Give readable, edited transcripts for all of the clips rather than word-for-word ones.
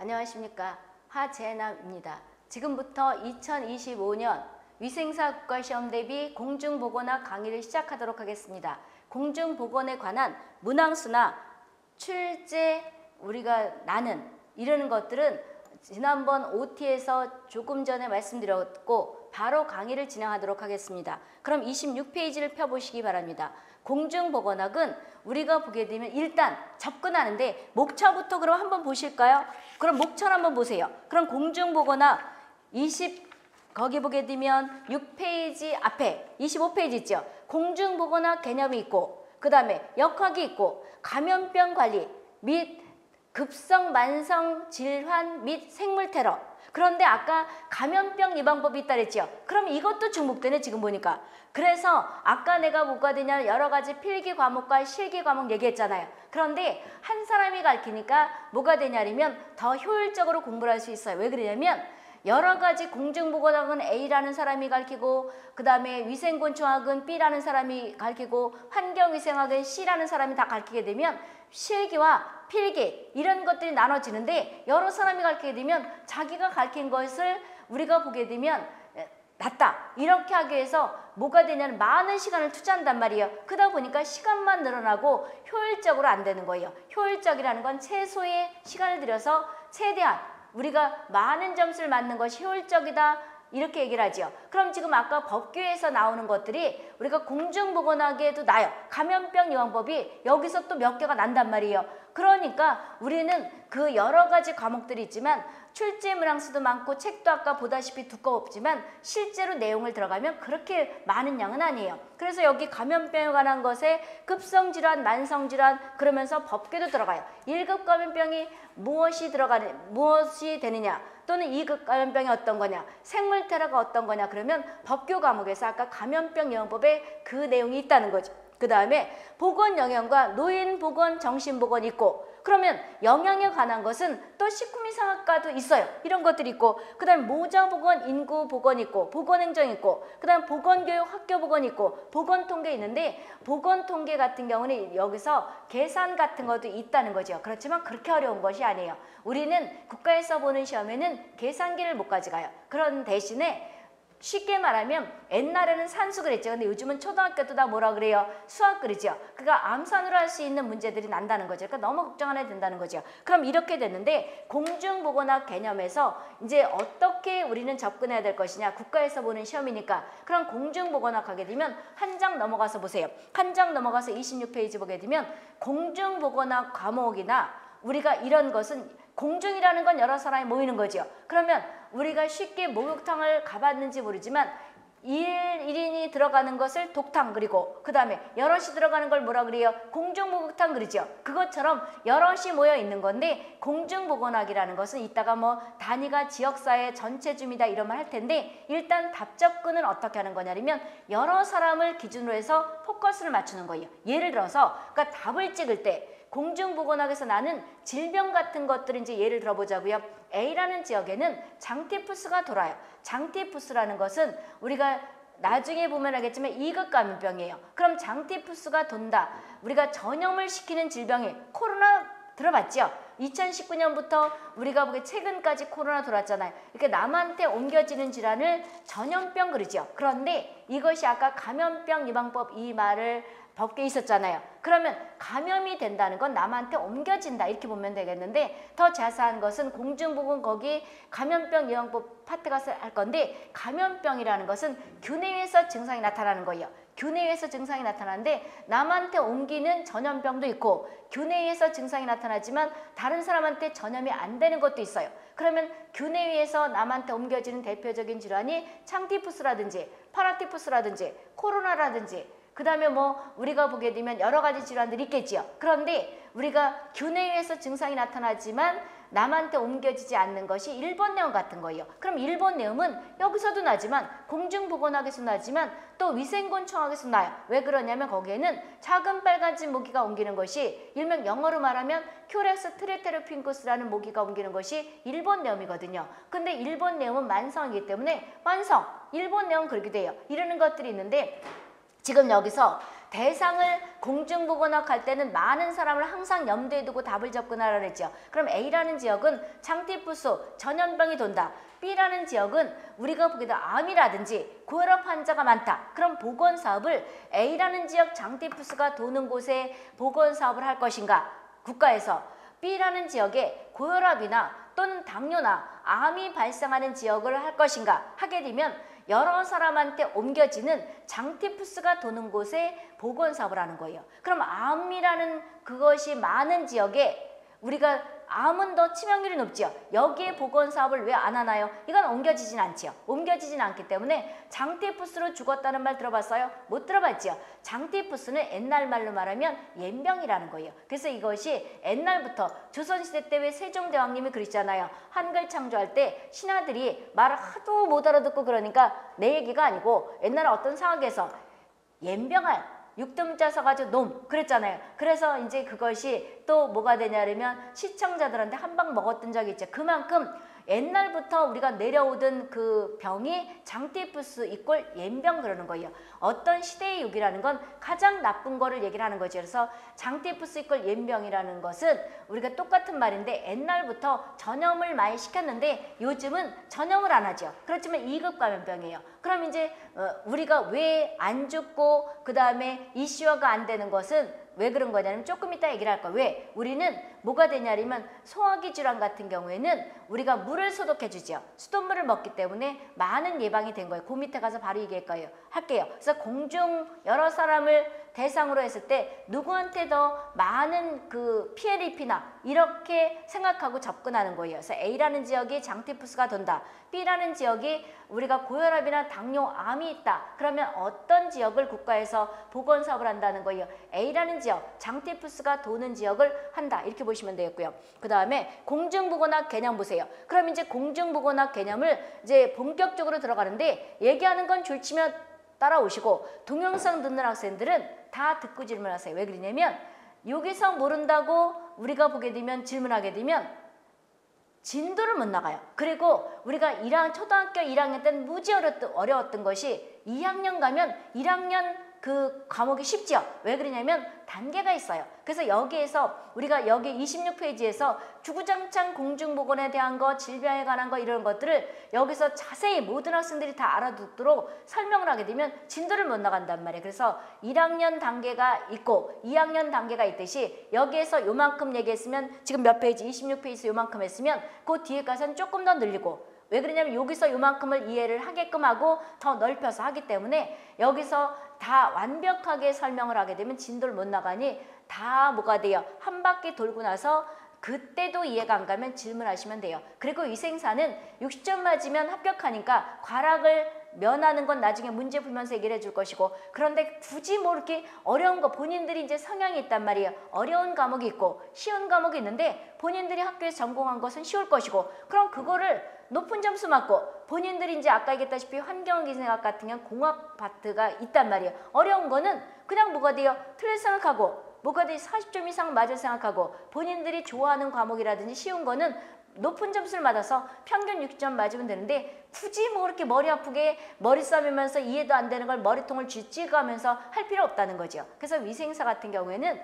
안녕하십니까. 하재남입니다. 지금부터 2025년 위생사 국가시험 대비 공중보건학 강의를 시작하도록 하겠습니다. 공중보건에 관한 문항수나 출제, 우리가 나는 이러는 것들은 지난번 OT에서 조금 전에 말씀드렸고 바로 강의를 진행하도록 하겠습니다. 그럼 26페이지를 펴보시기 바랍니다. 공중보건학은 우리가 보게 되면 일단 접근하는데 목차부터 그럼 한번 보실까요? 그럼 목차를 한번 보세요. 그럼 공중보건학 거기 보게 되면 6페이지 앞에 25페이지 있죠. 공중보건학 개념이 있고 그 다음에 역학이 있고 감염병 관리 및 급성 만성 질환 및 생물 테러. 그런데 아까 감염병 예방법이 있다 그랬죠. 그럼 이것도 중복되네 지금 보니까. 그래서 아까 내가 뭐가 되냐 여러 가지 필기 과목과 실기 과목 얘기했잖아요. 그런데 한 사람이 가르치니까 뭐가 되냐면 더 효율적으로 공부를 할 수 있어요. 왜 그러냐면 여러 가지 공중보건학은 A라는 사람이 가르치고 그 다음에 위생곤충학은 B라는 사람이 가르치고 환경위생학은 C라는 사람이 다 가르치게 되면 실기와 필기 이런 것들이 나눠지는데 여러 사람이 가르치게 되면 자기가 가르친 것을 우리가 보게 되면 낫다 이렇게 하기 위해서 뭐가 되냐면 많은 시간을 투자한단 말이에요. 그러다 보니까 시간만 늘어나고 효율적으로 안 되는 거예요. 효율적이라는 건 최소의 시간을 들여서 최대한 우리가 많은 점수를 맞는 것이 효율적이다 이렇게 얘기를 하죠. 그럼 지금 아까 법규에서 나오는 것들이 우리가 공중보건학에도 나요. 감염병 예방법이 여기서 또 몇 개가 난단 말이에요. 그러니까 우리는 그 여러 가지 과목들이 있지만 출제 문항수도 많고 책도 아까 보다시피 두꺼웠지만 실제로 내용을 들어가면 그렇게 많은 양은 아니에요. 그래서 여기 감염병에 관한 것에 급성질환, 만성질환 그러면서 법규도 들어가요. 1급 감염병이 무엇이 되느냐 또는 2급 감염병이 어떤 거냐 생물 테러가 어떤 거냐 그러면 법규 과목에서 아까 감염병 예방법에 그 내용이 있다는 거죠. 그 다음에 보건영양과 노인보건, 정신보건 있고 그러면 영양에 관한 것은 또 식품이상학과도 있어요. 이런 것들이 있고 그 다음에 모자보건, 인구보건 있고 보건행정 있고 그 다음에 보건교육, 학교보건 있고 보건통계 있는데 보건통계 같은 경우는 여기서 계산 같은 것도 있다는 거죠. 그렇지만 그렇게 어려운 것이 아니에요. 우리는 국가에서 보는 시험에는 계산기를 못 가져가요. 그런 대신에 쉽게 말하면 옛날에는 산수 그랬죠. 근데 요즘은 초등학교도 다 뭐라 그래요? 수학 그러죠. 그러니까 암산으로 할 수 있는 문제들이 난다는 거죠. 그러니까 너무 걱정 안 해도 된다는 거죠. 그럼 이렇게 됐는데 공중보건학 개념에서 이제 어떻게 우리는 접근해야 될 것이냐. 국가에서 보는 시험이니까. 그럼 공중보건학 하게 되면 한 장 넘어가서 보세요. 한 장 넘어가서 26페이지 보게 되면 공중보건학 과목이나 우리가 이런 것은 공중이라는 건 여러 사람이 모이는 거죠. 그러면 우리가 쉽게 목욕탕을 가봤는지 모르지만 1인이 들어가는 것을 독탕 그리고 그 다음에 여럿이 들어가는 걸 뭐라 그래요? 공중목욕탕 그러죠. 그것처럼 여럿이 모여 있는 건데 공중보건학이라는 것은 이따가 뭐 단위가 지역사회 전체 줌이다 이런 말 할 텐데 일단 답 접근은 어떻게 하는 거냐면 여러 사람을 기준으로 해서 포커스를 맞추는 거예요. 예를 들어서 그러니까 답을 찍을 때 공중보건학에서 나는 질병 같은 것들을 이제 예를 들어보자고요. A라는 지역에는 장티푸스가 돌아요. 장티푸스라는 것은 우리가 나중에 보면 알겠지만 2급 감염병이에요. 그럼 장티푸스가 돈다. 우리가 전염을 시키는 질병이 코로나 들어봤죠? 2019년부터 우리가 보기에 최근까지 코로나 돌았잖아요. 이렇게 남한테 옮겨지는 질환을 전염병 그러죠. 그런데 이것이 아까 감염병 예방법 이 말을 법규에 있었잖아요. 그러면 감염이 된다는 건 남한테 옮겨진다 이렇게 보면 되겠는데 더 자세한 것은 공중보건 거기 감염병 예방법 파트가 할 건데 감염병이라는 것은 균해에서 증상이 나타나는 거예요. 균해에서 증상이 나타나는데 남한테 옮기는 전염병도 있고 균해에서 증상이 나타나지만 다른 사람한테 전염이 안 되는 것도 있어요. 그러면 균해에서 남한테 옮겨지는 대표적인 질환이 창티푸스라든지 파라티푸스라든지 코로나라든지 그 다음에 뭐 우리가 보게 되면 여러 가지 질환들이 있겠지요. 그런데 우리가 균해에서 증상이 나타나지만 남한테 옮겨지지 않는 것이 일본내음 같은 거예요. 그럼 일본내음은 여기서도 나지만 공중보건학에서 나지만 또 위생곤충학에서 나요. 왜 그러냐면 거기에는 작은 빨간집 모기가 옮기는 것이 일명 영어로 말하면 큐렉스 트리테르핑쿠스라는 모기가 옮기는 것이 일본내음이거든요. 근데 일본내음은 만성이기 때문에 만성, 일본내음 그렇게 돼요. 이러는 것들이 있는데 지금 여기서 대상을 공중보건학 할 때는 많은 사람을 항상 염두에 두고 답을 접근하라 그랬죠. 그럼 A라는 지역은 장티푸스, 전염병이 돈다. B라는 지역은 우리가 보기에도 암이라든지 고혈압 환자가 많다. 그럼 보건사업을 A라는 지역 장티푸스가 도는 곳에 보건사업을 할 것인가? 국가에서. B라는 지역에 고혈압이나 또는 당뇨나 암이 발생하는 지역을 할 것인가? 하게 되면 여러 사람한테 옮겨지는 장티푸스가 도는 곳에 보건사업을 하는 거예요. 그럼 암이라는 그것이 많은 지역에 우리가 암은 더 치명률이 높죠. 여기에 보건사업을 왜 안 하나요? 이건 옮겨지진 않지요. 옮겨지진 않기 때문에 장티푸스로 죽었다는 말 들어봤어요? 못 들어봤죠. 장티푸스는 옛날 말로 말하면 옌병이라는 거예요. 그래서 이것이 옛날부터 조선시대 때 왜 세종대왕님이 그러시잖아요. 한글 창조할 때 신하들이 말을 하도 못 알아듣고 그러니까 내 얘기가 아니고 옛날에 어떤 상황에서 옌병할 육두문자 써가지고 놈 그랬잖아요. 그래서 이제 그것이 또 뭐가 되냐면 시청자들한테 한 방 먹었던 적이 있죠. 그만큼 옛날부터 우리가 내려오던 그 병이 장티푸스 이꼴 옌병 그러는 거예요. 어떤 시대의 유기라는 건 가장 나쁜 거를 얘기를 하는 거죠. 그래서 장티푸스 이꼴 옌병이라는 것은 우리가 똑같은 말인데 옛날부터 전염을 많이 시켰는데 요즘은 전염을 안 하죠. 그렇지만 2급 감염병이에요. 그럼 이제 우리가 왜 안 죽고 그 다음에 이슈화가 안 되는 것은 왜 그런 거냐면 조금 이따 얘기를 할 거예요. 왜? 우리는 뭐가 되냐면 소화기 질환 같은 경우에는 우리가 물을 소독해 주죠. 수돗물을 먹기 때문에 많은 예방이 된 거예요. 그 밑에 가서 바로 얘기할 거예요. 할게요. 그래서 공중 여러 사람을 대상으로 했을 때 누구한테 더 많은 그 피해를 입히나 이렇게 생각하고 접근하는 거예요. 그래서 A라는 지역이 장티푸스가 돈다. B라는 지역이 우리가 고혈압이나 당뇨, 암이 있다. 그러면 어떤 지역을 국가에서 보건사업을 한다는 거예요. A라는 지역, 장티푸스가 도는 지역을 한다. 이렇게 보시면 되겠고요. 그 다음에 공중보건학 개념 보세요. 그럼 이제 공중보건학 개념을 이제 본격적으로 들어가는데 얘기하는 건 줄치면 따라오시고 동영상 듣는 학생들은 다 듣고 질문하세요. 왜 그러냐면 여기서 모른다고 우리가 보게 되면 질문하게 되면 진도를 못 나가요. 그리고 우리가 초등학교 1학년 때는 무지 어려웠던 것이 2학년 가면 1학년 그 과목이 쉽죠. 왜 그러냐면 단계가 있어요. 그래서 여기에서 우리가 여기 26페이지에서 주구장창 공중보건에 대한 거, 질병에 관한 거 이런 것들을 여기서 자세히 모든 학생들이 다 알아듣도록 설명을 하게 되면 진도를 못 나간단 말이에요. 그래서 1학년 단계가 있고 2학년 단계가 있듯이 여기에서 요만큼 얘기했으면 지금 몇 페이지 26페이지에서 요만큼 했으면 그 뒤에 가서는 조금 더 늘리고 왜 그러냐면 여기서 요만큼을 이해를 하게끔 하고 더 넓혀서 하기 때문에 여기서 다 완벽하게 설명을 하게 되면 진도를 못 나가니 다 뭐가 돼요? 한 바퀴 돌고 나서 그때도 이해가 안 가면 질문하시면 돼요. 그리고 위생사는 60점 맞으면 합격하니까 과락을 면하는 건 나중에 문제 풀면서 얘기를 해줄 것이고 그런데 굳이 뭐 이렇게 어려운 거 본인들이 이제 성향이 있단 말이에요. 어려운 과목이 있고 쉬운 과목이 있는데 본인들이 학교에서 전공한 것은 쉬울 것이고 그럼 그거를 높은 점수 맞고 본인들이 이제 아까 얘기했다시피 환경기생학 같은 경우는 공학 파트가 있단 말이에요. 어려운 거는 그냥 뭐가 돼요? 틀릴 생각하고 뭐가 돼요? 40점 이상 맞을 생각하고 본인들이 좋아하는 과목이라든지 쉬운 거는 높은 점수를 받아서 평균 60점 맞으면 되는데 굳이 뭐 그렇게 머리 아프게 머리 싸매면서 이해도 안 되는 걸 머리통을 쥐찍으면서 할 필요 없다는 거죠. 그래서 위생사 같은 경우에는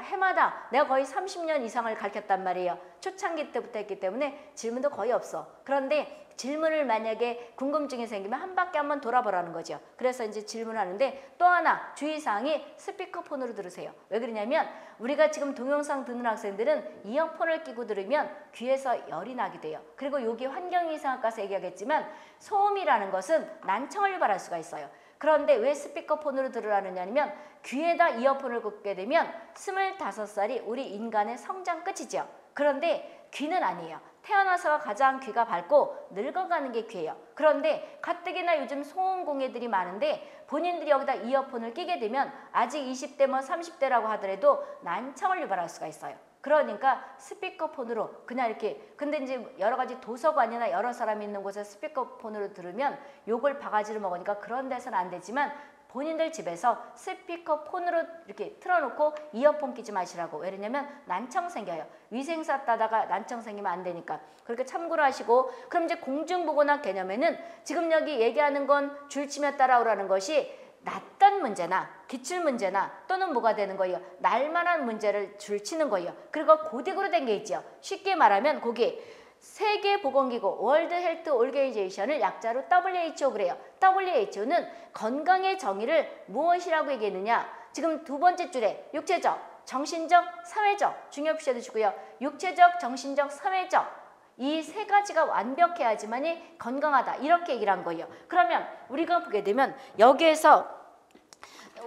해마다 내가 거의 30년 이상을 가르쳤단 말이에요. 초창기 때부터 했기 때문에 질문도 거의 없어. 그런데 질문을 만약에 궁금증이 생기면 한 바퀴 한번 돌아보라는 거죠. 그래서 이제 질문하는데 또 하나 주의사항이 스피커폰으로 들으세요. 왜 그러냐면 우리가 지금 동영상 듣는 학생들은 이어폰을 끼고 들으면 귀에서 열이 나게 돼요. 그리고 여기 환경이상학과에서 얘기하겠지만 소음이라는 것은 난청을 유발할 수가 있어요. 그런데 왜 스피커폰으로 들으라느냐면 귀에다 이어폰을 꽂게 되면 25살이 우리 인간의 성장 끝이죠. 그런데 귀는 아니에요. 태어나서 가장 귀가 밝고 늙어가는 게 귀예요. 그런데 가뜩이나 요즘 소음공해들이 많은데 본인들이 여기다 이어폰을 끼게 되면 아직 20대 뭐 30대라고 하더라도 난청을 유발할 수가 있어요. 그러니까 스피커폰으로 그냥 이렇게 근데 이제 여러 가지 도서관이나 여러 사람이 있는 곳에 스피커폰으로 들으면 욕을 바가지를 먹으니까 그런 데서는 안 되지만 본인들 집에서 스피커폰으로 이렇게 틀어놓고 이어폰 끼지 마시라고. 왜냐면 난청 생겨요. 위생사 따다가 난청 생기면 안 되니까. 그렇게 참고로 하시고 그럼 이제 공중보건학 개념에는 지금 여기 얘기하는 건 줄치며 따라오라는 것이 낫던 문제나 기출 문제나 또는 뭐가 되는 거예요? 날만한 문제를 줄치는 거예요. 그리고 고딕으로 된 게 있죠. 쉽게 말하면 거기 세계보건기구 월드 헬트 오르게니제이션을 약자로 WHO 그래요. WHO는 건강의 정의를 무엇이라고 얘기했느냐? 지금 두 번째 줄에 육체적, 정신적, 사회적 중요 표시해 두시고요. 육체적, 정신적, 사회적 이 세 가지가 완벽해야지만이 건강하다 이렇게 얘기를 한 거예요. 그러면 우리가 보게 되면 여기에서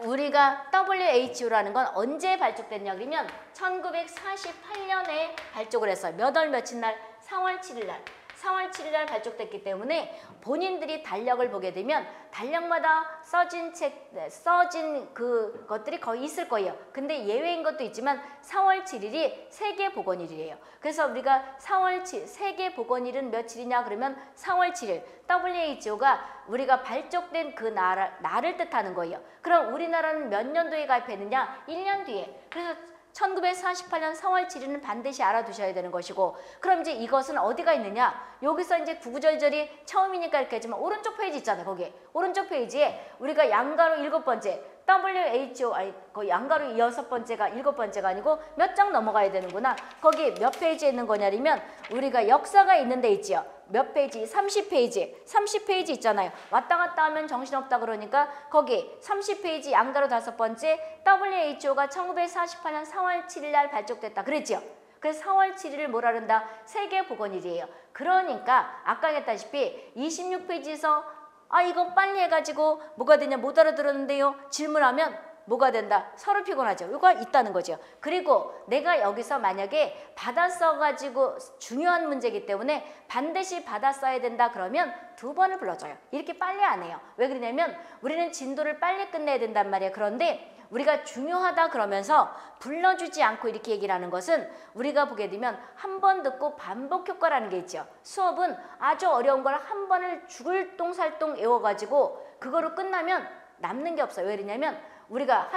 우리가 WHO라는 건 언제 발족됐냐 그러면 1948년에 발족을 했어요. 몇 월 며칠 날? 4월 7일 날. 4월 7일 날 발족됐기 때문에 본인들이 달력을 보게 되면 달력마다 써진 그것들이 거의 있을 거예요. 근데 예외인 것도 있지만 4월 7일이 세계보건일이에요. 그래서 우리가 세계보건일은 며칠이냐 그러면 4월 7일 WHO가 우리가 발족된 그 날을 뜻하는 거예요. 그럼 우리나라는 몇 년도에 가입했느냐? 1년 뒤에. 그래서 1948년 4월 7일은 반드시 알아두셔야 되는 것이고 그럼 이제 이것은 어디가 있느냐? 여기서 이제 구구절절이 처음이니까 이렇게 하지만 오른쪽 페이지 있잖아요. 거기 오른쪽 페이지에 우리가 양가로 7번째 WHO 그 양가로 6번째가 7번째가 아니고 몇 장 넘어가야 되는구나. 거기 몇 페이지에 있는 거냐면 우리가 역사가 있는 데 있지요. 몇 페이지? 30페이지. 30페이지 있잖아요. 왔다 갔다 하면 정신없다 그러니까 거기 30페이지 양가로 5번째 WHO가 1948년 4월 7일 날 발족됐다. 그랬죠? 그래서 4월 7일을 뭐라 그런다? 세계보건일이에요. 그러니까 아까 했다시피 26페이지에서 이거 빨리 해가지고 뭐가 되냐 못 알아들었는데요. 질문하면 뭐가 된다? 서로 피곤하죠. 이거 있다는 거죠. 그리고 내가 여기서 만약에 받아 써가지고 중요한 문제이기 때문에 반드시 받아 써야 된다 그러면 2번을 불러줘요. 이렇게 빨리 안 해요. 왜 그러냐면 우리는 진도를 빨리 끝내야 된단 말이에요. 그런데 우리가 중요하다 그러면서 불러주지 않고 이렇게 얘기를 하는 것은 우리가 보게 되면 한 번 듣고 반복 효과라는 게 있죠. 수업은 아주 어려운 걸 한 번을 죽을 똥살똥 외워가지고 그거로 끝나면 남는 게 없어요. 왜 그러냐면 우리가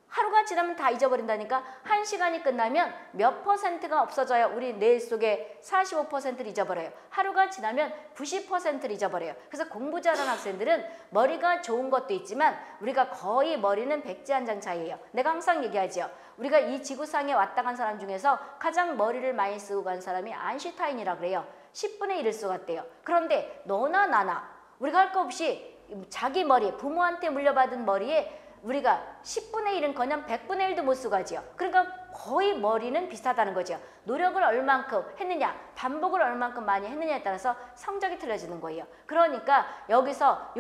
하루가 지나면 다 잊어버린다니까 1시간이 끝나면 몇 %가 없어져요. 우리 뇌 속에 45%를 잊어버려요. 하루가 지나면 90%를 잊어버려요. 그래서 공부 잘하는 학생들은 머리가 좋은 것도 있지만 우리가 거의 머리는 백지 한 장 차이예요. 내가 항상 얘기하죠. 우리가 이 지구상에 왔다 간 사람 중에서 가장 머리를 많이 쓰고 간 사람이 아인슈타인이라 그래요. 10분의 1을 쓰고 갔대요. 그런데 너나 나나 우리가 할 거 없이 자기 머리, 부모한테 물려받은 머리에 우리가 10분의 1은커녕 100분의 1도 못 쓰고 하지요. 그러니까 거의 머리는 비슷하다는 거죠. 노력을 얼만큼 했느냐, 반복을 얼만큼 많이 했느냐에 따라서 성적이 틀려지는 거예요. 그러니까 여기서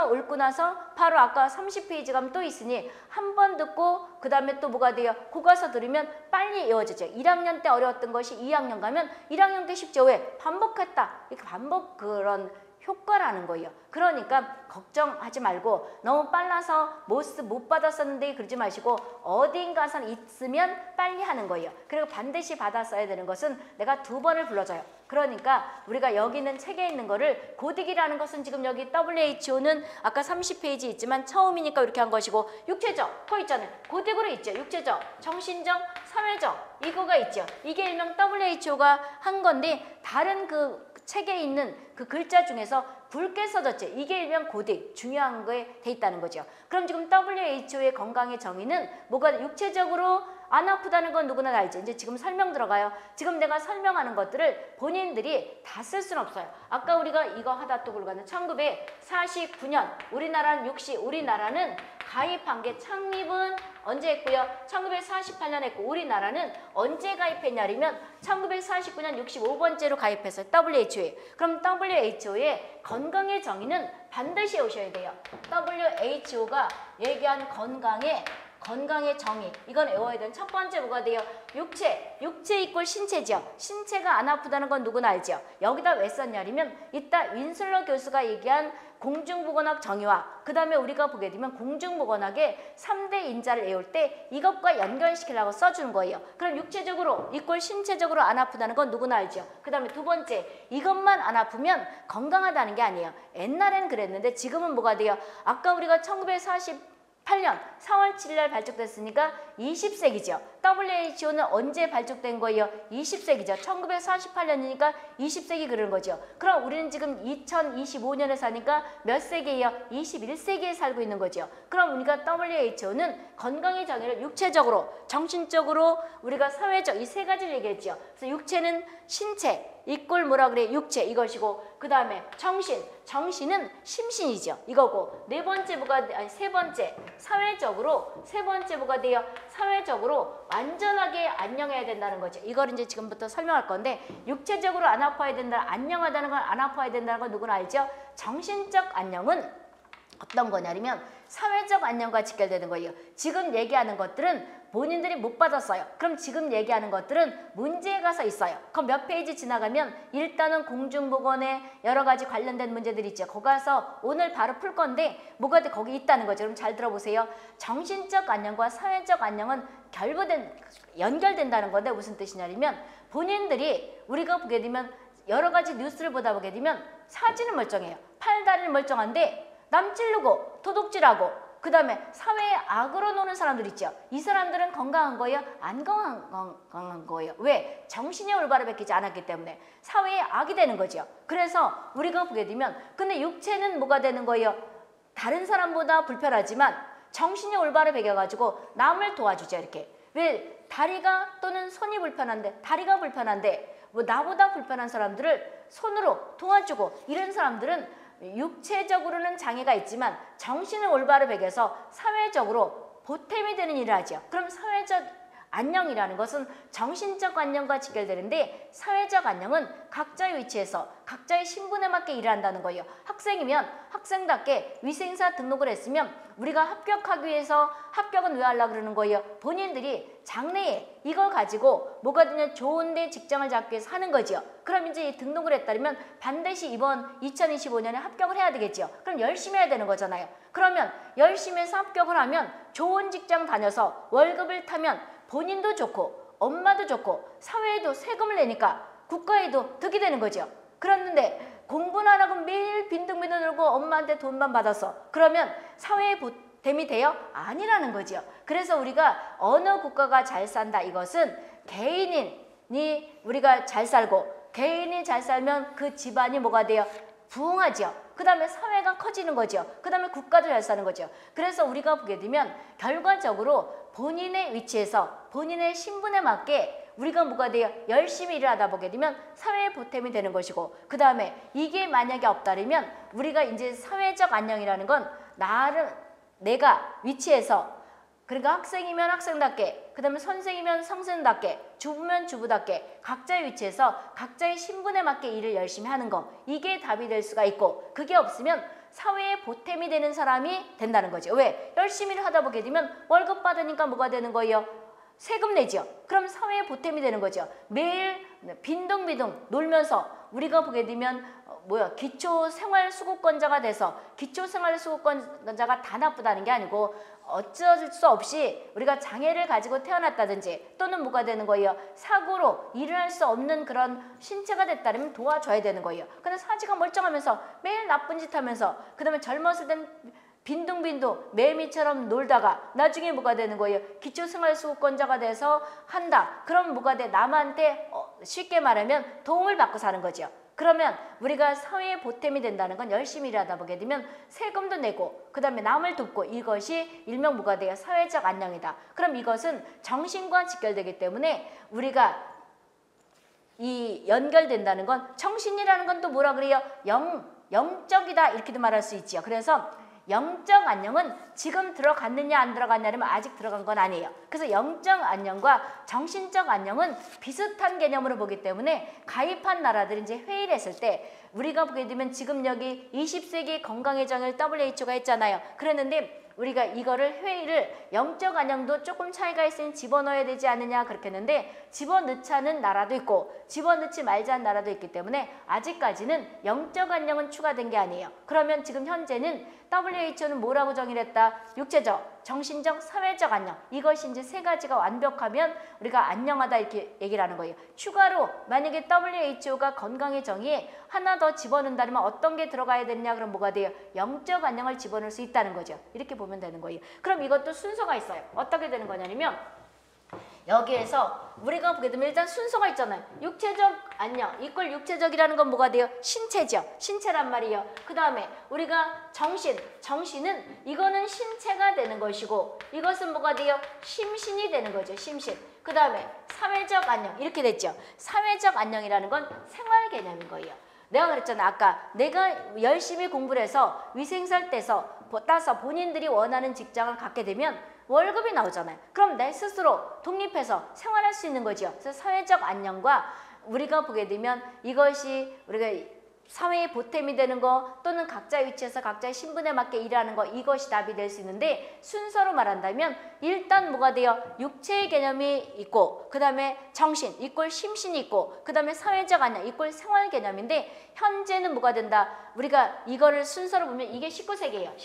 옳고 나서 바로 아까 30페이지 가면 또 있으니 한 번 듣고 그 다음에 또 뭐가 돼요? 고가서 들으면 빨리 외워지죠. 1학년 때 어려웠던 것이 2학년 가면 1학년 때 쉽죠. 왜? 반복했다. 이렇게 반복 그런 효과라는 거예요. 그러니까 걱정하지 말고 너무 빨라서 못 받았었는데 그러지 마시고 어딘가서 있으면 빨리 하는 거예요. 그리고 반드시 받아 써야 되는 것은 내가 2번을 불러줘요. 그러니까 우리가 여기 있는 책에 있는 거를 고딕이라는 것은 지금 여기 WHO는 아까 30페이지 있지만 처음이니까 이렇게 한 것이고 육체적, 거 있잖아요. 고딕으로 있죠. 육체적, 정신적, 사회적 이거가 있죠. 이게 일명 WHO가 한 건데 다른 그 책에 있는 그 글자 중에서 굵게 써졌죠. 이게 일명 고딕, 중요한 거에 돼 있다는 거죠. 그럼 지금 WHO의 건강의 정의는 뭐가 육체적으로 안 아프다는 건 누구나 다 알죠. 이제 지금 설명 들어가요. 지금 내가 설명하는 것들을 본인들이 다 쓸 수는 없어요. 아까 우리가 이거 하다 또 굴러가는 1949년 우리나라는 가입한 게 창립은 언제 했고요? 1948년 했고 우리나라는 언제 가입했냐면 1949년 65번째로 가입했어요. WHO에. 그럼 WHO의 건강의 정의는 반드시 오셔야 돼요. WHO가 얘기한 건강의 정의. 이건 외워야 되는 첫 번째 뭐가 돼요? 육체 이꼴 신체죠. 신체가 안 아프다는 건 누구나 알죠. 여기다 왜 썼냐면 이따 윈슬러 교수가 얘기한 공중보건학 정의와 그 다음에 우리가 보게 되면 공중보건학의 3대 인자를 외울 때 이것과 연결시키려고 써주는 거예요. 그럼 육체적으로 이꼴 신체적으로 안 아프다는 건 누구나 알죠. 그 다음에 두 번째 이것만 안 아프면 건강하다는 게 아니에요. 옛날에는 그랬는데 지금은 뭐가 돼요? 아까 우리가 1948년 4월 7일 날 발족됐으니까 20세기죠. WHO는 언제 발족된 거예요? 20세기죠. 1948년이니까 20세기 그런 거죠. 그럼 우리는 지금 2025년에 사니까 몇 세기예요? 21세기에 살고 있는 거죠. 그럼 우리가 WHO는 건강의 정의를 육체적으로, 정신적으로, 우리가 사회적 이 세 가지를 얘기했죠. 그래서 육체는 신체, 이꼴 뭐라 그래? 육체 이것이고, 그 다음에 정신은 심신이죠. 이거고, 네 번째 뭐가 아니 세 번째 사회적으로, 세 번째 뭐가 돼요? 사회적으로 완전하게 안녕해야 된다는 거죠. 이걸 이제 지금부터 설명할 건데, 육체적으로 안 아파야 된다, 안녕하다는 건 안 아파야 된다는 건 누구나 알죠? 정신적 안녕은 어떤 거냐면 사회적 안녕과 직결되는 거예요. 지금 얘기하는 것들은 본인들이 못 받았어요. 그럼 지금 얘기하는 것들은 문제에 가서 있어요. 그럼 몇 페이지 지나가면 일단은 공중보건에 여러 가지 관련된 문제들이 있죠. 거기 가서 오늘 바로 풀 건데 뭐가 거기 있다는 거죠. 그럼 잘 들어보세요. 정신적 안녕과 사회적 안녕은 연결된다는 건데 무슨 뜻이냐면 본인들이 우리가 보게 되면 여러 가지 뉴스를 보다 보게 되면 사진은 멀쩡해요. 팔다리는 멀쩡한데 남 찌르고 도둑질하고 그 다음에 사회에 악으로 노는 사람들 있죠. 이 사람들은 건강한 거예요? 안 건강한 거예요. 왜? 정신이 올바로 베끼지 않았기 때문에 사회에 악이 되는 거죠. 그래서 우리가 보게 되면 근데 육체는 뭐가 되는 거예요? 다른 사람보다 불편하지만 정신이 올바로 베겨가지고 남을 도와주죠. 이렇게. 왜? 다리가 또는 손이 불편한데 다리가 불편한데 뭐 나보다 불편한 사람들을 손으로 도와주고 이런 사람들은 육체적으로는 장애가 있지만 정신을 올바로 베겨서 사회적으로 보탬이 되는 일을 하죠. 그럼 사회적 안녕이라는 것은 정신적 안녕과 직결되는데 사회적 안녕은 각자의 위치에서 각자의 신분에 맞게 일을 한다는 거예요. 학생이면 학생답게 위생사 등록을 했으면 우리가 합격하기 위해서 합격은 왜 하려고 그러는 거예요? 본인들이 장래에 이걸 가지고 뭐가 되냐 좋은데 직장을 잡기 위해서 하는 거죠. 그럼 이제 등록을 했다면 반드시 이번 2025년에 합격을 해야 되겠죠. 그럼 열심히 해야 되는 거잖아요. 그러면 열심히 해서 합격을 하면 좋은 직장 다녀서 월급을 타면 본인도 좋고 엄마도 좋고 사회에도 세금을 내니까 국가에도 득이 되는 거죠. 그랬는데 공부는 안 하고 매일 빈둥빈둥 놀고 엄마한테 돈만 받았어. 그러면 사회에 보탬이 돼요? 아니라는 거죠. 그래서 우리가 어느 국가가 잘 산다 이것은 개인이 우리가 잘 살고 개인이 잘 살면 그 집안이 뭐가 돼요? 부흥하죠. 그 다음에 사회가 커지는 거죠. 그 다음에 국가도 잘 사는 거죠. 그래서 우리가 보게 되면 결과적으로 본인의 위치에서 본인의 신분에 맞게 우리가 뭐가 돼요? 열심히 일을 하다 보게 되면 사회에 보탬이 되는 것이고 그 다음에 이게 만약에 없다면 우리가 이제 사회적 안녕이라는 건 내가 위치에서 그러니까 학생이면 학생답게 그 다음에 선생이면 선생답게 주부면 주부답게 각자의 위치에서 각자의 신분에 맞게 일을 열심히 하는 거 이게 답이 될 수가 있고 그게 없으면 사회에 보탬이 되는 사람이 된다는 거죠. 왜? 열심히 일을 하다 보게 되면 월급 받으니까 뭐가 되는 거예요? 세금 내죠. 그럼 사회에 보탬이 되는 거죠. 매일 빈둥빈둥 놀면서 우리가 보게 되면 기초생활수급권자가 돼서 기초생활수급권자가 다 나쁘다는 게 아니고 어쩔 수 없이 우리가 장애를 가지고 태어났다든지 또는 뭐가 되는 거예요. 사고로 일을 할 수 없는 그런 신체가 됐다면 도와줘야 되는 거예요. 근데 사지가 멀쩡하면서 매일 나쁜 짓 하면서 그 다음에 젊었을 땐 빈둥빈둥 매미처럼 놀다가 나중에 뭐가 되는 거예요? 기초생활수급권자가 돼서 한다. 그럼 뭐가 돼? 남한테 쉽게 말하면 도움을 받고 사는 거죠. 그러면 우리가 사회에 보탬이 된다는 건 열심히 일하다 보게 되면 세금도 내고 그 다음에 남을 돕고 이것이 일명 뭐가 돼요? 사회적 안녕이다. 그럼 이것은 정신과 직결되기 때문에 우리가 이 연결된다는 건 정신이라는 건 또 뭐라 그래요? 영적이다 이렇게도 말할 수 있지요. 그래서 영적 안녕은 지금 들어갔느냐 안 들어갔냐면 아직 들어간 건 아니에요. 그래서 영적 안녕과 정신적 안녕은 비슷한 개념으로 보기 때문에 가입한 나라들이 이제 회의를 했을 때 우리가 보게 되면 지금 여기 20세기 건강의 정의를 WHO가 했잖아요. 그랬는데 우리가 이거를 회의를 영적 안녕도 조금 차이가 있으니 집어넣어야 되지 않느냐 그렇게 했는데 집어넣자는 나라도 있고 집어넣지 말자는 나라도 있기 때문에 아직까지는 영적 안녕은 추가된 게 아니에요. 그러면 지금 현재는 WHO는 뭐라고 정의를 했다? 육체적, 정신적, 사회적 안녕. 이것이 이제 세 가지가 완벽하면 우리가 안녕하다 이렇게 얘기를 하는 거예요. 추가로 만약에 WHO가 건강의 정의에 하나 더 집어넣는다면 어떤 게 들어가야 되느냐? 그럼 뭐가 돼요? 영적 안녕을 집어넣을 수 있다는 거죠. 이렇게 보면 되는 거예요. 그럼 이것도 순서가 있어요. 어떻게 되는 거냐면 여기에서 우리가 보게 되면 일단 순서가 있잖아요. 육체적 안녕 이꼴 육체적이라는 건 뭐가 돼요? 신체죠. 신체란 말이에요. 그 다음에 우리가 정신은 이거는 신체가 되는 것이고 이것은 뭐가 돼요? 심신이 되는 거죠. 심신. 그 다음에 사회적 안녕 이렇게 됐죠. 사회적 안녕이라는 건 생활 개념인 거예요. 내가 그랬잖아. 아까 내가 열심히 공부를 해서 위생사 따서 본인들이 원하는 직장을 갖게 되면 월급이 나오잖아요. 그럼 내 스스로 독립해서 생활할 수 있는 거죠. 그래서 사회적 안녕과 우리가 보게 되면 이것이 우리가 사회의 보탬이 되는 거 또는 각자의 위치에서 각자의 신분에 맞게 일하는 거 이것이 답이 될 수 있는데 순서로 말한다면 일단 뭐가 돼요? 육체의 개념이 있고 그 다음에 정신 이꼴 심신이 있고 그 다음에 사회적 안녕 이꼴 생활 개념인데 현재는 뭐가 된다? 우리가 이거를 순서로 보면 이게 19세기예요.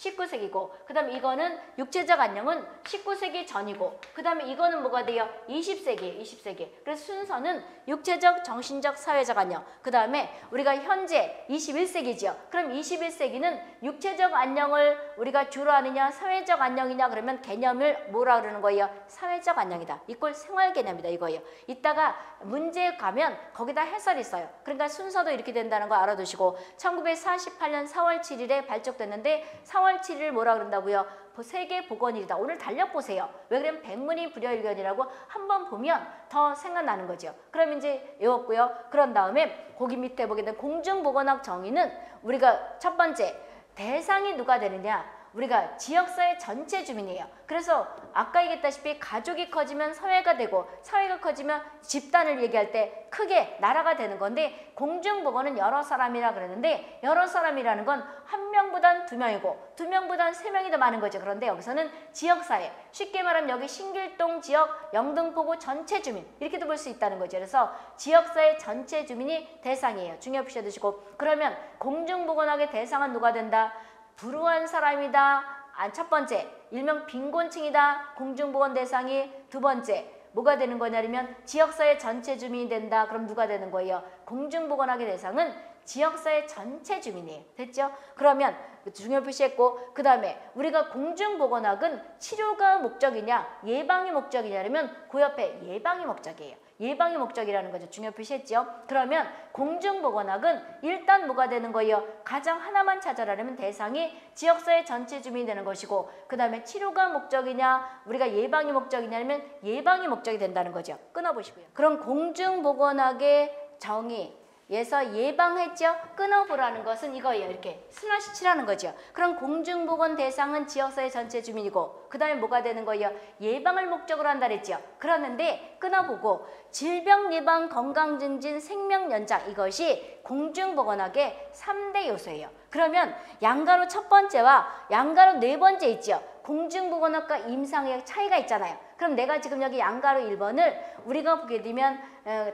19세기고 그 다음에 이거는 육체적 안녕은 19세기 전이고 그 다음에 이거는 뭐가 돼요? 20세기. 그래서 순서는 육체적, 정신적, 사회적 안녕 그 다음에 우리가 현재 21세기죠. 그럼 21세기는 육체적 안녕을 우리가 주로 하느냐 사회적 안녕이냐 그러면 개념을 뭐라 그러는 거예요? 사회적 안녕이다. 이꼴 생활 개념이다 이거예요. 이따가 문제에 가면 거기다 해설이 있어요. 그러니까 순서도 이렇게 된다는 거 알아두시고 1948년 4월 7일에 발족됐는데 4월 7일 뭐라 그런다고요? 세계보건일이다. 오늘 달력보세요. 왜 그러면 백문이 불여일견이라고 한번 보면 더 생각나는 거죠. 그럼 이제 외웠고요. 그런 다음에 거기 밑에 보게 되면 공중보건학 정의는 우리가 첫 번째 대상이 누가 되느냐? 우리가 지역사회 전체 주민이에요. 그래서 아까 얘기했다시피 가족이 커지면 사회가 되고 사회가 커지면 집단을 얘기할 때 크게 나라가 되는 건데 공중보건은 여러 사람이라 그러는데 여러 사람이라는 건 한 명보단 두 명이고 두 명보단 세 명이 더 많은 거죠. 그런데 여기서는 지역사회 쉽게 말하면 여기 신길동 지역 영등포구 전체 주민 이렇게도 볼 수 있다는 거죠. 그래서 지역사회 전체 주민이 대상이에요. 중요 표시해 두시고 그러면 공중보건학의 대상은 누가 된다? 불우한 사람이다. 첫 번째, 일명 빈곤층이다. 공중보건 대상이 두 번째, 뭐가 되는 거냐면 지역사회 전체 주민이 된다. 그럼 누가 되는 거예요? 공중보건학의 대상은 지역사회 전체 주민이에요. 됐죠? 그러면 중요 표시했고 그 다음에 우리가 공중보건학은 치료가 목적이냐 예방이 목적이냐 그러면 그 옆에 예방이 목적이에요. 예방이 목적이라는 거죠. 중요 표시했죠. 그러면 공중보건학은 일단 뭐가 되는 거예요? 가장 하나만 찾아라면 대상이 지역사회 전체 주민이 되는 것이고 그 다음에 치료가 목적이냐 우리가 예방이 목적이냐면 예방이 목적이 된다는 거죠. 끊어보시고요. 그럼 공중보건학의 정의 에서 예방했죠? 끊어보라는 것은 이거예요. 이렇게 슬러시 칠하는 거죠. 그럼 공중보건 대상은 지역사회 전체 주민이고 그 다음에 뭐가 되는 거예요? 예방을 목적으로 한다 그랬죠. 그러는데 끊어보고 질병 예방, 건강 증진, 생명 연장 이것이 공중보건학의 3대 요소예요. 그러면 양가로 첫 번째와 양가로 네 번째 있죠. 공중보건학과 임상의학 차이가 있잖아요. 그럼 내가 지금 여기 양가로 1번을 우리가 보게 되면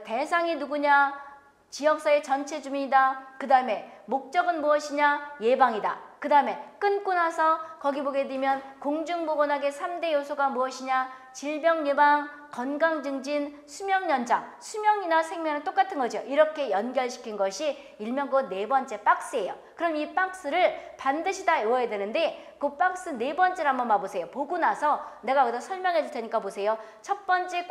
대상이 누구냐? 지역사회 전체 주민이다. 그 다음에 목적은 무엇이냐? 예방이다. 그 다음에 끊고 나서 거기 보게 되면 공중보건학의 3대 요소가 무엇이냐? 질병 예방, 건강 증진, 수명 연장. 수명이나 생명은 똑같은 거죠. 이렇게 연결시킨 것이 일명 그 네 번째 박스예요. 그럼 이 박스를 반드시 다 외워야 되는데 그 박스 네 번째를 한번 봐보세요. 보고 나서 내가 여기다 설명해 줄 테니까 보세요. 첫 번째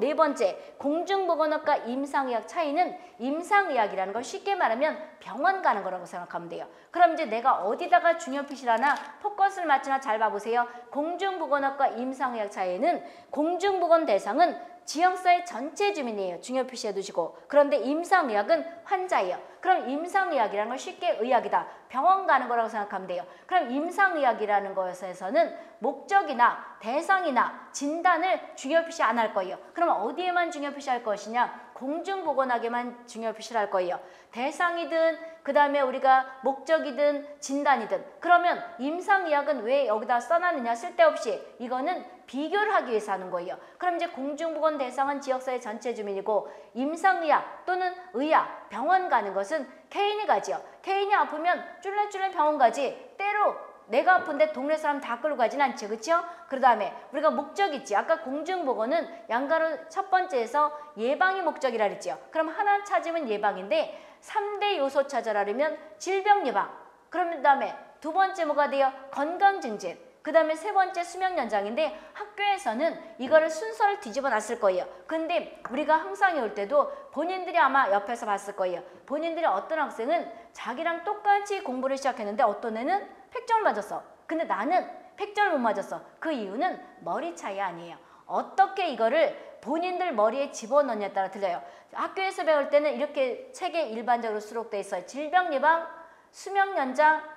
네 번째 공중보건학과 임상의학 차이는 임상의학이라는 걸 쉽게 말하면 병원 가는 거라고 생각하면 돼요. 그럼 이제 내가 어디다가 중요 표시를 하나 포커스를 맞추나 잘 봐보세요. 공중보건학과 임상의학 차이는 공중보건 대상은 지역사회 전체 주민이에요. 중요 표시해 두시고 그런데 임상의학은 환자예요. 그럼 임상의학이라는 건 쉽게 의학이다. 병원 가는 거라고 생각하면 돼요. 그럼 임상의학이라는 것에서는 목적이나 대상이나 진단을 중요 표시 안 할 거예요. 그럼 어디에만 중요 표시할 것이냐? 공중보건학에만 중요 표시를 할 거예요. 대상이든 그 다음에 우리가 목적이든 진단이든 그러면 임상의학은 왜 여기다 써놨느냐? 쓸데없이 이거는 비교를 하기 위해서 하는 거예요. 그럼 이제 공중보건 대상은 지역사회 전체 주민이고 임상의학 또는 의학, 병원 가는 것은 개인이 가지요. 개인이 아프면 쫄래쫄래 병원 가지. 때로 내가 아픈데 동네 사람 다 끌고 가진 않죠. 그렇죠? 그 다음에 우리가 목적 있지. 아까 공중보건은 양가로 첫 번째에서 예방이 목적이라 그랬죠. 그럼 하나 찾으면 예방인데 3대 요소 찾아라면 질병 예방. 그러면 다음에 두 번째 뭐가 돼요? 건강 증진. 그 다음에 세 번째 수명 연장인데 학교에서는 이거를 순서를 뒤집어 놨을 거예요. 근데 우리가 항상 올 때도 본인들이 아마 옆에서 봤을 거예요. 본인들이 어떤 학생은 자기랑 똑같이 공부를 시작했는데 어떤 애는 100점을 맞았어. 근데 나는 100점을 못 맞았어. 그 이유는 머리 차이 아니에요. 어떻게 이거를 본인들 머리에 집어넣느냐에 따라 틀려요. 학교에서 배울 때는 이렇게 책에 일반적으로 수록돼 있어요. 질병 예방, 수명 연장,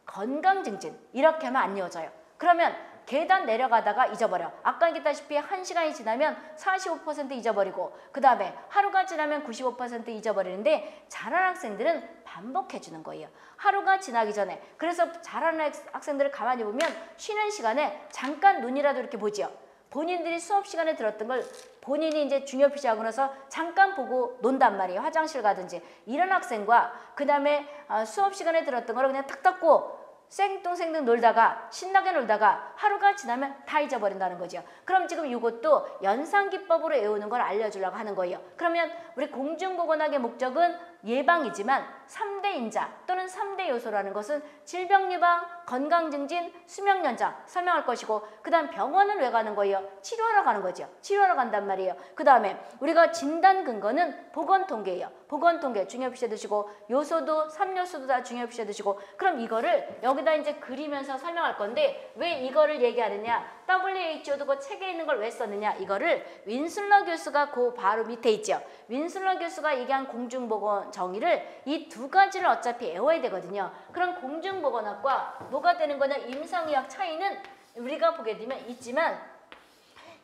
건강 증진 이렇게 하면 안 이어져요. 그러면 계단 내려가다가 잊어버려. 아까 얘기했다시피 1시간이 지나면 45% 잊어버리고 그 다음에 하루가 지나면 95% 잊어버리는데 잘하는 학생들은 반복해 주는 거예요. 하루가 지나기 전에. 그래서 잘하는 학생들을 가만히 보면 쉬는 시간에 잠깐 눈이라도 이렇게 보지요. 본인들이 수업 시간에 들었던 걸 본인이 이제 중요 피시하고 나서 잠깐 보고 논단 말이에요. 화장실 가든지. 이런 학생과 그 다음에 수업 시간에 들었던 걸 그냥 탁 닫고 생뚱생뚱 놀다가 신나게 놀다가 하루가 지나면 다 잊어버린다는 거죠. 그럼 지금 이것도 연상기법으로 외우는 걸 알려주려고 하는 거예요. 그러면 우리 공중보건학의 목적은 예방이지만 3대 인자 또는 3대 요소라는 것은 질병 예방, 건강 증진, 수명 연장 설명할 것이고 그 다음 병원은 왜 가는 거예요? 치료하러 가는 거죠. 치료하러 간단 말이에요. 그 다음에 우리가 진단 근거는 보건통계예요. 보건통계 중요 표시해 두시고 요소도 3요소도 다 중요 표시해 두시고 그럼 이거를 여기다 이제 그리면서 설명할 건데 왜 이거를 얘기하느냐? WHO도 그 책에 있는 걸 왜 썼느냐? 이거를 윈슬러 교수가 그 바로 밑에 있죠. 윈슬러 교수가 얘기한 공중보건 정의를 이 두 가지를 어차피 외워야 되거든요. 그럼 공중보건학과 뭐가 되는 거냐? 임상의학 차이는 우리가 보게 되면 있지만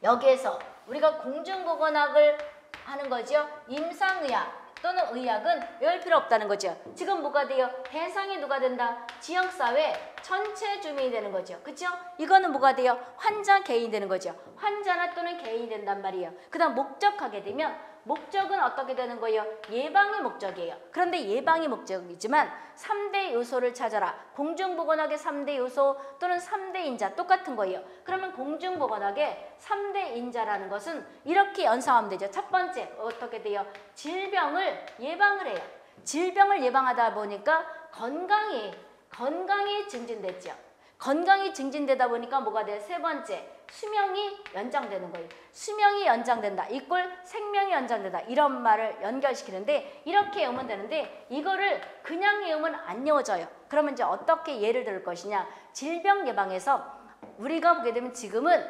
여기에서 우리가 공중보건학을 하는 거죠. 임상의학 또는 의학은 외울 필요 없다는 거죠. 지금 뭐가 돼요? 대상이 누가 된다? 지역사회 전체 주민이 되는 거죠. 그렇죠? 이거는 뭐가 돼요? 환자 개인이 되는 거죠. 환자나 또는 개인이 된단 말이에요. 그 다음 목적하게 되면 목적은 어떻게 되는 거예요? 예방이 목적이에요. 그런데 예방이 목적이지만 3대 요소를 찾아라. 공중보건학의 3대 요소 또는 3대 인자 똑같은 거예요. 그러면 공중보건학의 3대 인자라는 것은 이렇게 연상하면 되죠. 첫 번째 어떻게 돼요? 질병을 예방을 해요. 질병을 예방하다 보니까 건강이 증진됐죠. 건강이 증진되다 보니까 뭐가 돼요? 세 번째, 수명이 연장되는 거예요. 수명이 연장된다. 이꼴 생명이 연장된다. 이런 말을 연결시키는데 이렇게 외우면 되는데 이거를 그냥 외우면 안 외워져요. 그러면 이제 어떻게 예를 들 것이냐. 질병 예방에서 우리가 보게 되면 지금은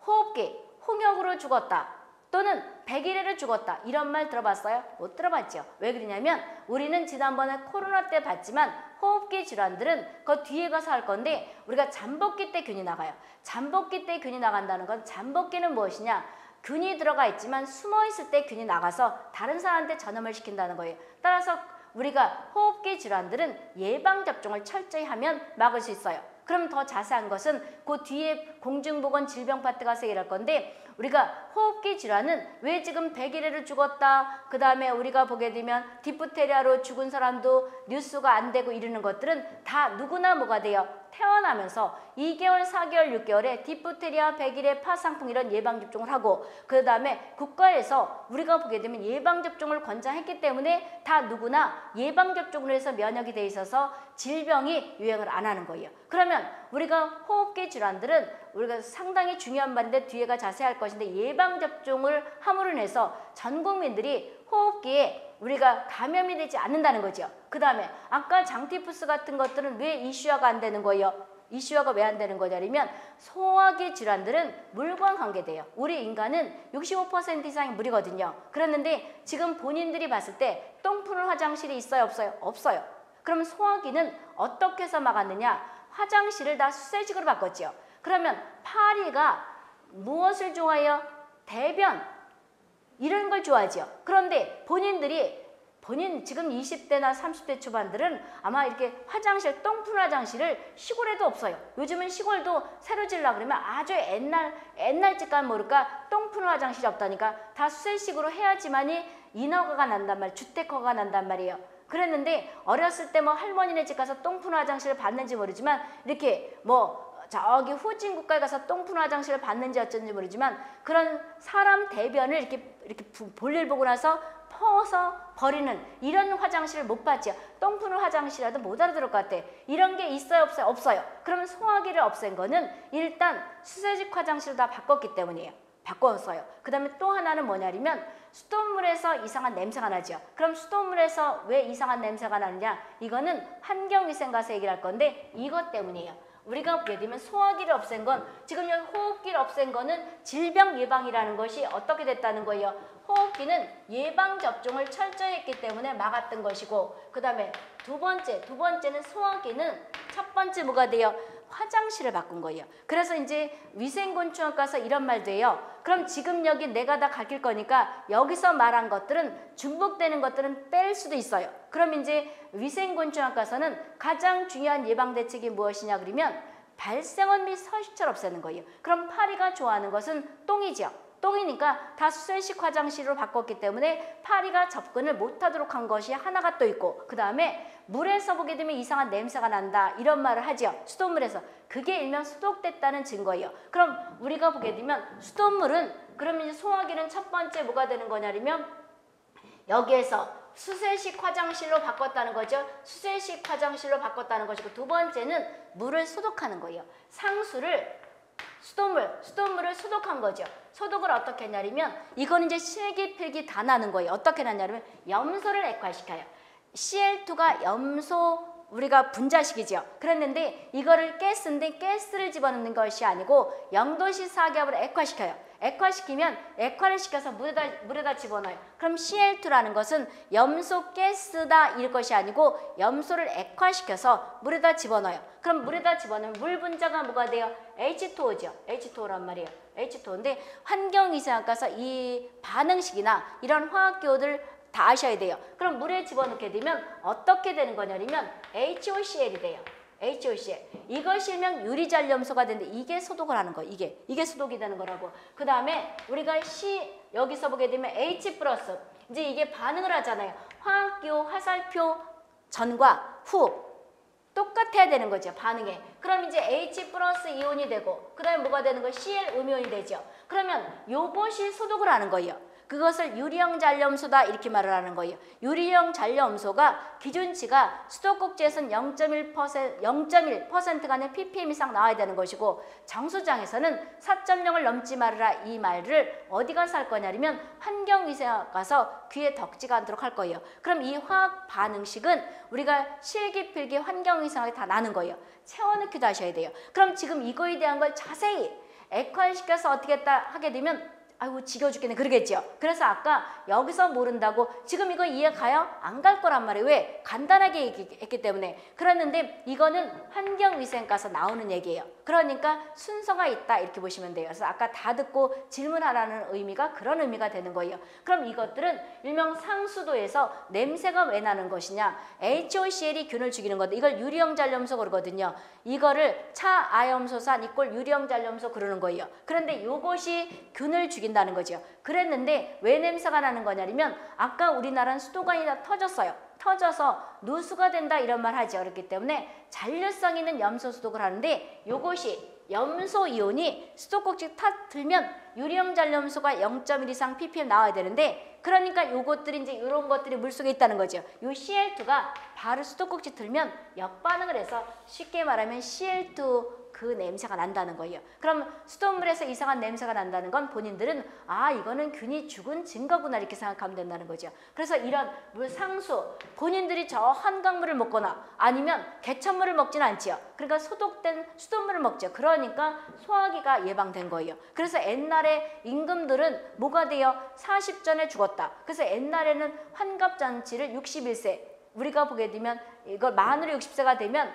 호흡기, 홍역으로 죽었다. 또는 100일에를 죽었다. 이런 말 들어봤어요? 못 들어봤죠. 왜 그러냐면 우리는 지난번에 코로나 때 봤지만 호흡기 질환들은 그 뒤에 가서 할 건데 우리가 잠복기 때 균이 나가요. 잠복기 때 균이 나간다는 건 잠복기는 무엇이냐? 균이 들어가 있지만 숨어 있을 때 균이 나가서 다른 사람한테 전염을 시킨다는 거예요. 따라서 우리가 호흡기 질환들은 예방접종을 철저히 하면 막을 수 있어요. 그럼 더 자세한 것은 그 뒤에 공중보건 질병 파트 가서 얘기할 건데 우리가 호흡기 질환은 왜 지금 100일에를 죽었다. 그 다음에 우리가 보게 되면 디프테리아로 죽은 사람도 뉴스가 안 되고 이러는 것들은 다 누구나 뭐가 돼요. 태어나면서 2개월, 4개월, 6개월에 디프테리아, 100일의 파상풍 이런 예방접종을 하고 그 다음에 국가에서 우리가 보게 되면 예방접종을 권장했기 때문에 다 누구나 예방접종을 해서 면역이 돼 있어서 질병이 유행을 안 하는 거예요. 그러면 우리가 호흡기 질환들은 우리가 상당히 중요한 말인데 뒤에가 자세히 할 것인데 예방접종을 함으로 인해서 전 국민들이 호흡기에 우리가 감염이 되지 않는다는 거죠. 그 다음에 아까 장티푸스 같은 것들은 왜 이슈화가 안 되는 거예요? 이슈화가 왜 안 되는 거냐면 소화기 질환들은 물과 관계돼요. 우리 인간은 65% 이상이 물이거든요. 그랬는데 지금 본인들이 봤을 때 똥 푸는 화장실이 있어요? 없어요? 없어요. 그럼 소화기는 어떻게 해서 막았느냐? 화장실을 다 수세식으로 바꿨죠. 그러면 파리가 무엇을 좋아해요? 대변 이런 걸 좋아하죠. 그런데 본인 지금 20대나 30대 초반들은 아마 이렇게 화장실 똥 푸는 화장실을 시골에도 없어요. 요즘은 시골도 새로 지으려고 그러면 아주 옛날 집 가면 모를까 똥 푸는 화장실이 없다니까 다 수세식으로 해야지만이 인허가가 난단 말이에요. 주택허가가 난단 말이에요. 그랬는데 어렸을 때 뭐 할머니네 집 가서 똥푼 화장실을 봤는지 모르지만 이렇게 뭐 저기 후진 국가에 가서 똥푼 화장실을 봤는지 어쩐지 모르지만 그런 사람 대변을 이렇게 볼일 보고 나서 퍼서 버리는 이런 화장실을 못 봤지요. 똥푸는 화장실이라도 못 알아들을 것 같아. 이런 게 있어요, 없어요? 없어요. 그러면 소화기를 없앤 거는 일단 수세식 화장실을 다 바꿨기 때문이에요. 바꿨어요. 그 다음에 또 하나는 뭐냐면 수돗물에서 이상한 냄새가 나죠. 그럼 수돗물에서 왜 이상한 냄새가 나느냐? 이거는 환경위생 가서 얘기를 할 건데 이것 때문이에요. 우리가 보게 되면 소화기를 없앤 건 지금 여기 호흡기를 없앤 거는 질병 예방이라는 것이 어떻게 됐다는 거예요. 호흡기는 예방접종을 철저히 했기 때문에 막았던 것이고 그 다음에 두 번째는 소화기는 첫 번째 뭐가 돼요? 화장실을 바꾼 거예요. 그래서 이제 위생곤충학 가서 이런 말도 해요. 그럼 지금 여기 내가 다 가릴 거니까 여기서 말한 것들은 중복되는 것들은 뺄 수도 있어요. 그럼 이제 위생곤충학 가서는 가장 중요한 예방대책이 무엇이냐 그러면 발생원 및 서식처를 없애는 거예요. 그럼 파리가 좋아하는 것은 똥이죠. 똥이니까 다 수세식 화장실로 바꿨기 때문에 파리가 접근을 못하도록 한 것이 하나가 또 있고 그 다음에 물에서 보게 되면 이상한 냄새가 난다 이런 말을 하죠. 수돗물에서. 그게 일명 소독됐다는 증거예요. 그럼 우리가 보게 되면 수돗물은 그럼 이제 소화기는 첫 번째 뭐가 되는 거냐면 여기에서 수세식 화장실로 바꿨다는 거죠. 수세식 화장실로 바꿨다는 것이고 두 번째는 물을 소독하는 거예요. 상수를 수돗물을 소독한 거죠. 소독을 어떻게 했냐면 이거는 이제 실기 필기 다 나는 거예요. 어떻게 났냐면 염소를 액화시켜요. Cl2가 염소 우리가 분자식이죠. 그랬는데 이거를 가스인데 가스를 집어넣는 것이 아니고 0도씨 사기압으로 액화시켜요. 액화시키면 액화를 시켜서 물에다 집어넣어요. 그럼 Cl2라는 것은 염소 가스다 이럴 것이 아니고 염소를 액화시켜서 물에다 집어넣어요. 그럼 물에다 집어넣으면 물 분자가 뭐가 돼요? H2O죠. H2O란 말이에요. H2O인데 환경위생학과서 이 반응식이나 이런 화학기호들 다 아셔야 돼요. 그럼 물에 집어넣게 되면 어떻게 되는 거냐면 HOCl이 돼요. HOCl. 이것이 일명 유리잔염소가 되는데 이게 소독을 하는 거예요. 이게 소독이 되는 거라고. 그 다음에 우리가 여기서 보게 되면 H+. 이제 이게 반응을 하잖아요. 화학기호, 화살표 전과 후. 똑같아야 되는 거죠. 반응에. 그럼 이제 H+ 이온이 되고 그 다음에 뭐가 되는 거예요? Cl 음이온이 되죠. 그러면 요것이 소독을 하는 거예요. 그것을 유리형 잔염소다 이렇게 말을 하는 거예요. 유리형 잔염소가 기준치가 수도꼭지에서는 0.1%가 아니라 ppm 이상 나와야 되는 것이고 정수장에서는 4.0을 넘지 말아라 이 말을 어디 가서 할 거냐면 환경위생학 가서 귀에 덕지가 않도록 할 거예요. 그럼 이 화학 반응식은 우리가 실기필기 환경위생학이 다 나는 거예요. 채워넣기도 하셔야 돼요. 그럼 지금 이거에 대한 걸 자세히 액화시켜서 어떻게 하게 되면 아이고 지겨워 죽겠네 그러겠죠. 그래서 아까 여기서 모른다고 지금 이거 이해 가요? 안 갈 거란 말이에요. 왜? 간단하게 얘기했기 때문에. 그랬는데 이거는 환경위생과서 나오는 얘기예요. 그러니까 순서가 있다 이렇게 보시면 돼요. 그래서 아까 다 듣고 질문하라는 의미가 그런 의미가 되는 거예요. 그럼 이것들은 일명 상수도에서 냄새가 왜 나는 것이냐. HOCl이 균을 죽이는 건데 이걸 유리형 잔염소 그러거든요. 이거를 차아염소산 이꼴 유리형 잔염소 그러는 거예요. 그런데 이것이 균을 죽인다는 거죠. 그랬는데 왜 냄새가 나는 거냐면 아까 우리나라는 수도관이 다 터졌어요. 터져서 누수가 된다 이런 말 하죠. 그렇기 때문에 잔류성 있는 염소 소독을 하는데 요것이 염소 이온이 수도꼭지 탁 들면 유리형 잔염소가 0.1 이상 ppm 나와야 되는데 그러니까 요것들이 이제 이런 것들이 물속에 있다는 거죠. 요 Cl2가 바로 수도꼭지 들면 역반응을 해서 쉽게 말하면 Cl2 그 냄새가 난다는 거예요. 그럼 수돗물에서 이상한 냄새가 난다는 건 본인들은 아 이거는 균이 죽은 증거구나 이렇게 생각하면 된다는 거죠. 그래서 이런 물 상수 본인들이 저 한강물을 먹거나 아니면 개천물을 먹지는 않지요. 그러니까 소독된 수돗물을 먹죠. 그러니까 소화기가 예방된 거예요. 그래서 옛날에 임금들은 뭐가 돼요? 40전에 죽었다. 그래서 옛날에는 환갑잔치를 61세 우리가 보게 되면 이걸 만으로 60세가 되면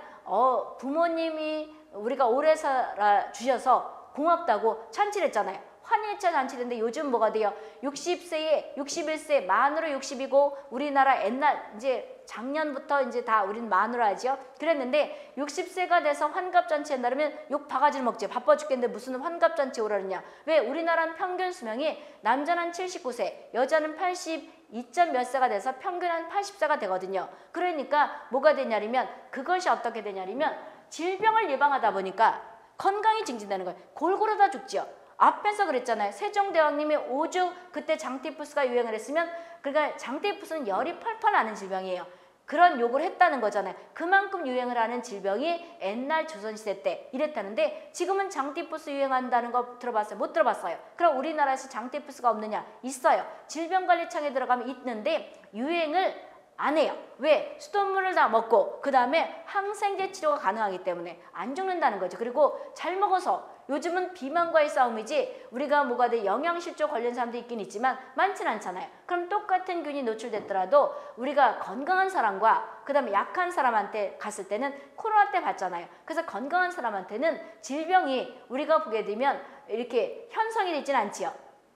부모님이 우리가 오래 살아 주셔서 고맙다고 잔치를 했잖아요. 환일자 잔치를 했는데 요즘 뭐가 돼요? 60세에 61세 만으로 60이고 우리나라 옛날 이제 작년부터 이제 다 우린 만으로 하죠. 그랬는데 60세가 돼서 환갑잔치 한다면 욕 바가지를 먹지. 바빠 죽겠는데 무슨 환갑잔치 오라느냐. 왜? 우리나라는 평균 수명이 남자는 79세, 여자는 82 2점 몇 세가 돼서 평균 한 80세가 되거든요. 그러니까 뭐가 되냐면 그것이 어떻게 되냐면 질병을 예방하다 보니까 건강이 증진되는 거예요. 골고루 다 죽지요. 앞에서 그랬잖아요. 세종대왕님이 오죽 그때 장티푸스가 유행을 했으면, 그러니까 장티푸스는 열이 펄펄 나는 질병이에요. 그런 욕을 했다는 거잖아요. 그만큼 유행을 하는 질병이 옛날 조선시대 때 이랬다는데, 지금은 장티푸스 유행한다는 거 들어봤어요? 못 들어봤어요. 그럼 우리나라에서 장티푸스가 없느냐? 있어요. 질병관리청에 들어가면 있는데 유행을 안 해요. 왜? 수돗물을 다 먹고 그 다음에 항생제 치료가 가능하기 때문에 안 죽는다는 거죠. 그리고 잘 먹어서, 요즘은 비만과의 싸움이지 우리가 뭐가 돼 영양실조 걸린 사람도 있긴 있지만 많진 않잖아요. 그럼 똑같은 균이 노출됐더라도 우리가 건강한 사람과 그 다음에 약한 사람한테 갔을 때는 코로나 때 봤잖아요. 그래서 건강한 사람한테는 질병이 우리가 보게 되면 이렇게 현성이 되지는 않지요.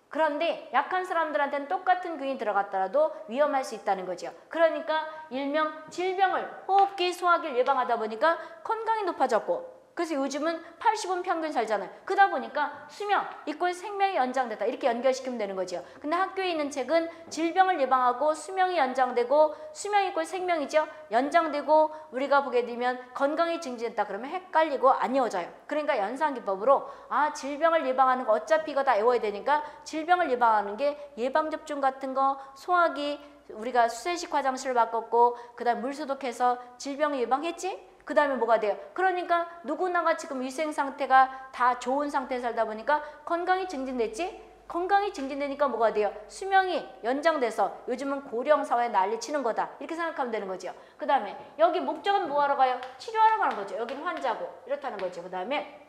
그런데 약한 사람들한테는 똑같은 균이 들어갔더라도 위험할 수 있다는 거죠. 그러니까 일명 질병을, 호흡기, 소화기를 예방하다 보니까 건강이 높아졌고, 그래서 요즘은 80은 평균 살잖아요. 그러다 보니까 수명 이꼴 생명이 연장됐다, 이렇게 연결시키면 되는 거죠. 근데 학교에 있는 책은 질병을 예방하고 수명이 연장되고, 수명 이꼴 생명이죠. 연장되고 우리가 보게 되면 건강이 증진됐다 그러면 헷갈리고 안 이어져요. 그러니까 연상기법으로 질병을 예방하는 거 어차피 이거 다 외워야 되니까 질병을 예방하는 게 예방접종 같은 거, 소화기, 우리가 수세식 화장실을 바꿨고 그 다음 물 소독해서 질병을 예방했지? 그 다음에 뭐가 돼요? 그러니까 누구나가 지금 위생 상태가 다 좋은 상태에 살다 보니까 건강이 증진됐지? 건강이 증진되니까 뭐가 돼요? 수명이 연장돼서 요즘은 고령 사회에 난리 치는 거다, 이렇게 생각하면 되는 거죠. 그 다음에 여기 목적은 뭐하러 가요? 치료하러 가는 거죠. 여기는 환자고 이렇다는 거죠. 그 다음에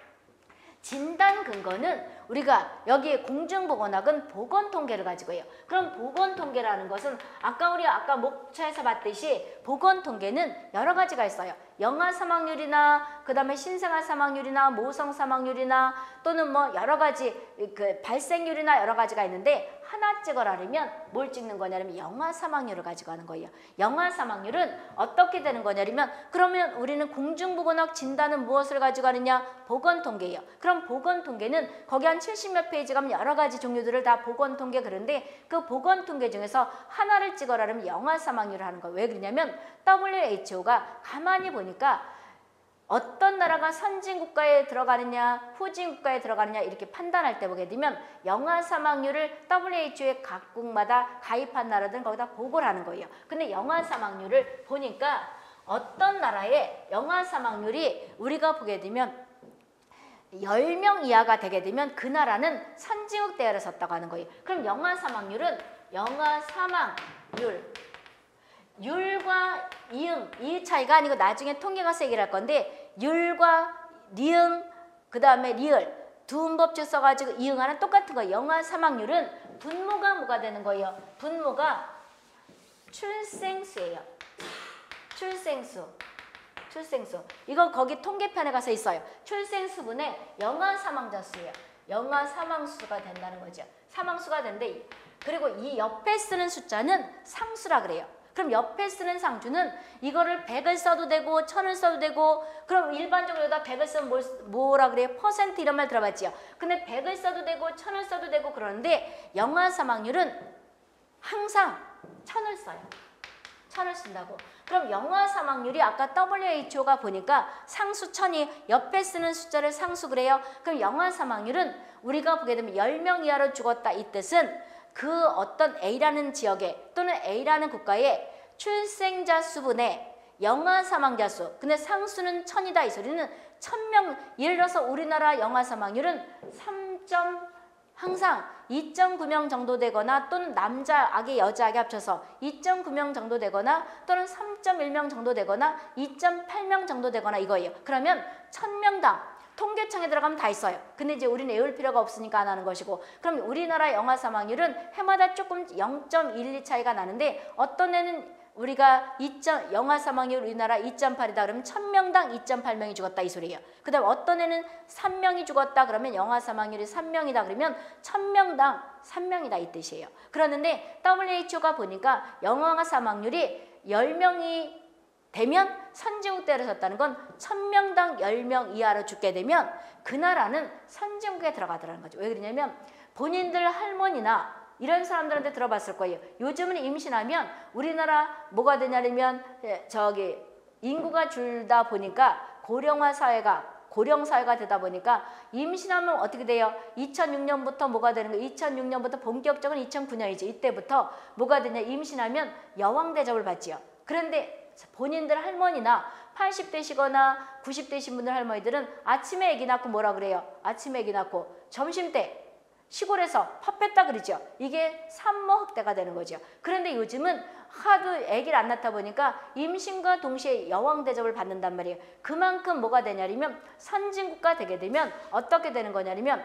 진단 근거는 우리가 여기에 공중보건학은 보건통계를 가지고 해요. 그럼 보건통계라는 것은 아까 목차에서 봤듯이 보건통계는 여러 가지가 있어요. 영아 사망률이나 그 다음에 신생아 사망률이나 모성 사망률이나 또는 뭐 여러 가지 그 발생률이나 여러 가지가 있는데, 하나 찍어라면 뭘 찍는 거냐면 영아 사망률을 가지고 하는 거예요. 영아 사망률은 어떻게 되는 거냐면, 그러면 우리는 공중보건학 진단은 무엇을 가지고 하느냐? 보건통계예요. 그럼 보건통계는 거기 한 70몇 페이지 가면 여러 가지 종류들을 다 보건통계 그런데, 그 보건통계 중에서 하나를 찍어라면 영아 사망률을 하는 거예요. 왜 그러냐면 WHO가 가만히 보니까 어떤 나라가 선진국가에 들어가느냐 후진국가에 들어가느냐 이렇게 판단할 때 보게 되면 영아 사망률을 WHO의 각국마다 가입한 나라들은 거기다 보고를 하는 거예요. 근데 영아 사망률을 보니까 어떤 나라의 영아 사망률이 우리가 보게 되면 10명 이하가 되게 되면 그 나라는 선진국 대열에 섰다고 하는 거예요. 그럼 영아 사망률은 영아 사망률, 율과 이응, 이 차이가 아니고 나중에 통계 가서 얘기를 할 건데, 율과 니응, 그 다음에 리을 두 음법칙 써가지고 이응하는 똑같은 거예요. 영아 사망률은 분모가 뭐가 되는 거예요? 분모가 출생수예요. 출생수. 이거 거기 통계편에 가서 있어요. 출생수분의 영아 사망자 수예요. 영아 사망수가 된다는 거죠. 사망수가 된대. 그리고 이 옆에 쓰는 숫자는 상수라 그래요. 그럼 옆에 쓰는 상수는 이거를 100을 써도 되고 1000을 써도 되고, 그럼 일반적으로 여기다 100을 쓰면 뭐라 그래요? 퍼센트 이런 말 들어봤지요. 근데 100을 써도 되고 1000을 써도 되고 그러는데 영아 사망률은 항상 1000을 써요. 1000을 쓴다고. 그럼 영아 사망률이 아까 WHO가 보니까 상수 1000이 옆에 쓰는 숫자를 상수 그래요. 그럼 영아 사망률은 우리가 보게 되면 10명 이하로 죽었다, 이 뜻은 그 어떤 A라는 지역에 또는 A라는 국가의 출생자 수분의 영아 사망자 수, 근데 상수는 1000이다, 이 소리는 1000명, 예를 들어서 우리나라 영아 사망률은 항상 2.9명 정도 되거나, 또는 남자 아기 여자 아기 합쳐서 2.9명 정도 되거나, 또는 3.1명 정도 되거나 2.8명 정도 되거나 이거예요. 그러면 1000명당 통계청에 들어가면 다 있어요. 근데 이제 우리는 외울 필요가 없으니까 안 하는 것이고, 그럼 우리나라 영아 사망률은 해마다 조금 0.12 차이가 나는데, 어떤 애는 우리가 영아 사망률 우리나라 2.8이다 그러면 1000명당 2.8명이 죽었다, 이 소리예요. 그 다음 어떤 애는 3명이 죽었다 그러면 영아 사망률이 3명이다 그러면 1000명당 3명이다, 이 뜻이에요. 그러는데 WHO가 보니까 영아 사망률이 10명이 되면 선진국 대열에 섰다는 건 1000명당 10명 이하로 죽게 되면 그 나라는 선진국에 들어가더라는 거죠. 왜 그러냐면 본인들 할머니나 이런 사람들한테 들어봤을 거예요. 요즘은 임신하면 우리나라 뭐가 되냐면 저기 인구가 줄다 보니까 고령 사회가 되다 보니까 임신하면 어떻게 돼요? 2006년부터 뭐가 되는 거예요? 2006년부터 본격적으로 2009년이죠. 이때부터 뭐가 되냐? 임신하면 여왕 대접을 받지요. 그런데 본인들 할머니나 80대시거나 90대신 분들 할머니들은 아침에 아기 낳고 뭐라 그래요? 아침에 아기 낳고 점심때 시골에서 밥 뺐다 그러죠. 이게 산모 학대가 되는 거죠. 그런데 요즘은 하도 아기를 안 낳다 보니까 임신과 동시에 여왕 대접을 받는단 말이에요. 그만큼 뭐가 되냐면 선진국가 되게 되면 어떻게 되는 거냐면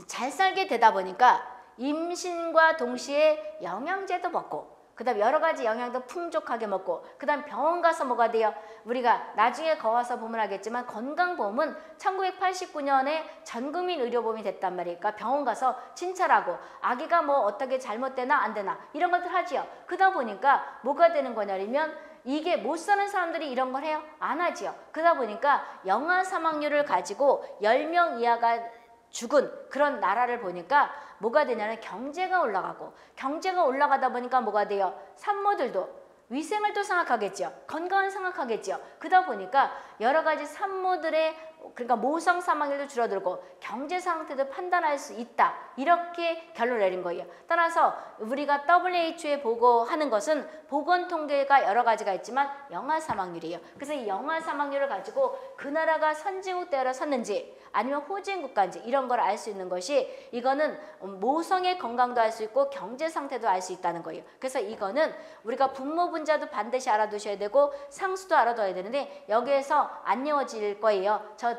잘 살게 되다 보니까 임신과 동시에 영양제도 먹고 그 다음 여러 가지 영양도 풍족하게 먹고 그 다음 병원 가서 뭐가 돼요? 우리가 나중에 거와서 보면 알겠지만 건강보험은 1989년에 전국민 의료보험이 됐단 말이에요. 그러니까 병원 가서 진찰하고 아기가 뭐 어떻게 잘못되나 안 되나 이런 것들 하지요. 그러다 보니까 뭐가 되는 거냐면 이게 못 사는 사람들이 이런 걸 해요? 안 하지요. 그러다 보니까 영아 사망률을 가지고 10명 이하가 죽은 그런 나라를 보니까 뭐가 되냐면 경제가 올라가고 경제가 올라가다 보니까 뭐가 돼요? 산모들도 위생을 또 생각하겠죠. 건강을 생각하겠죠. 그러다 보니까 여러 가지 산모들의 그러니까 모성 사망률도 줄어들고 경제 상태도 판단할 수 있다. 이렇게 결론을 내린 거예요. 따라서 우리가 WHO에 보고하는 것은 보건 통계가 여러 가지가 있지만 영아 사망률이에요. 그래서 이 영아 사망률을 가지고 그 나라가 선진국 대우를 섰는지 아니면 후진국가인지 이런 걸 알 수 있는 것이 이거는 모성의 건강도 알 수 있고 경제 상태도 알 수 있다는 거예요. 그래서 이거는 우리가 분모 분자도 반드시 알아두셔야 되고 상수도 알아둬야 되는데 여기에서 안 외워질 거예요. 저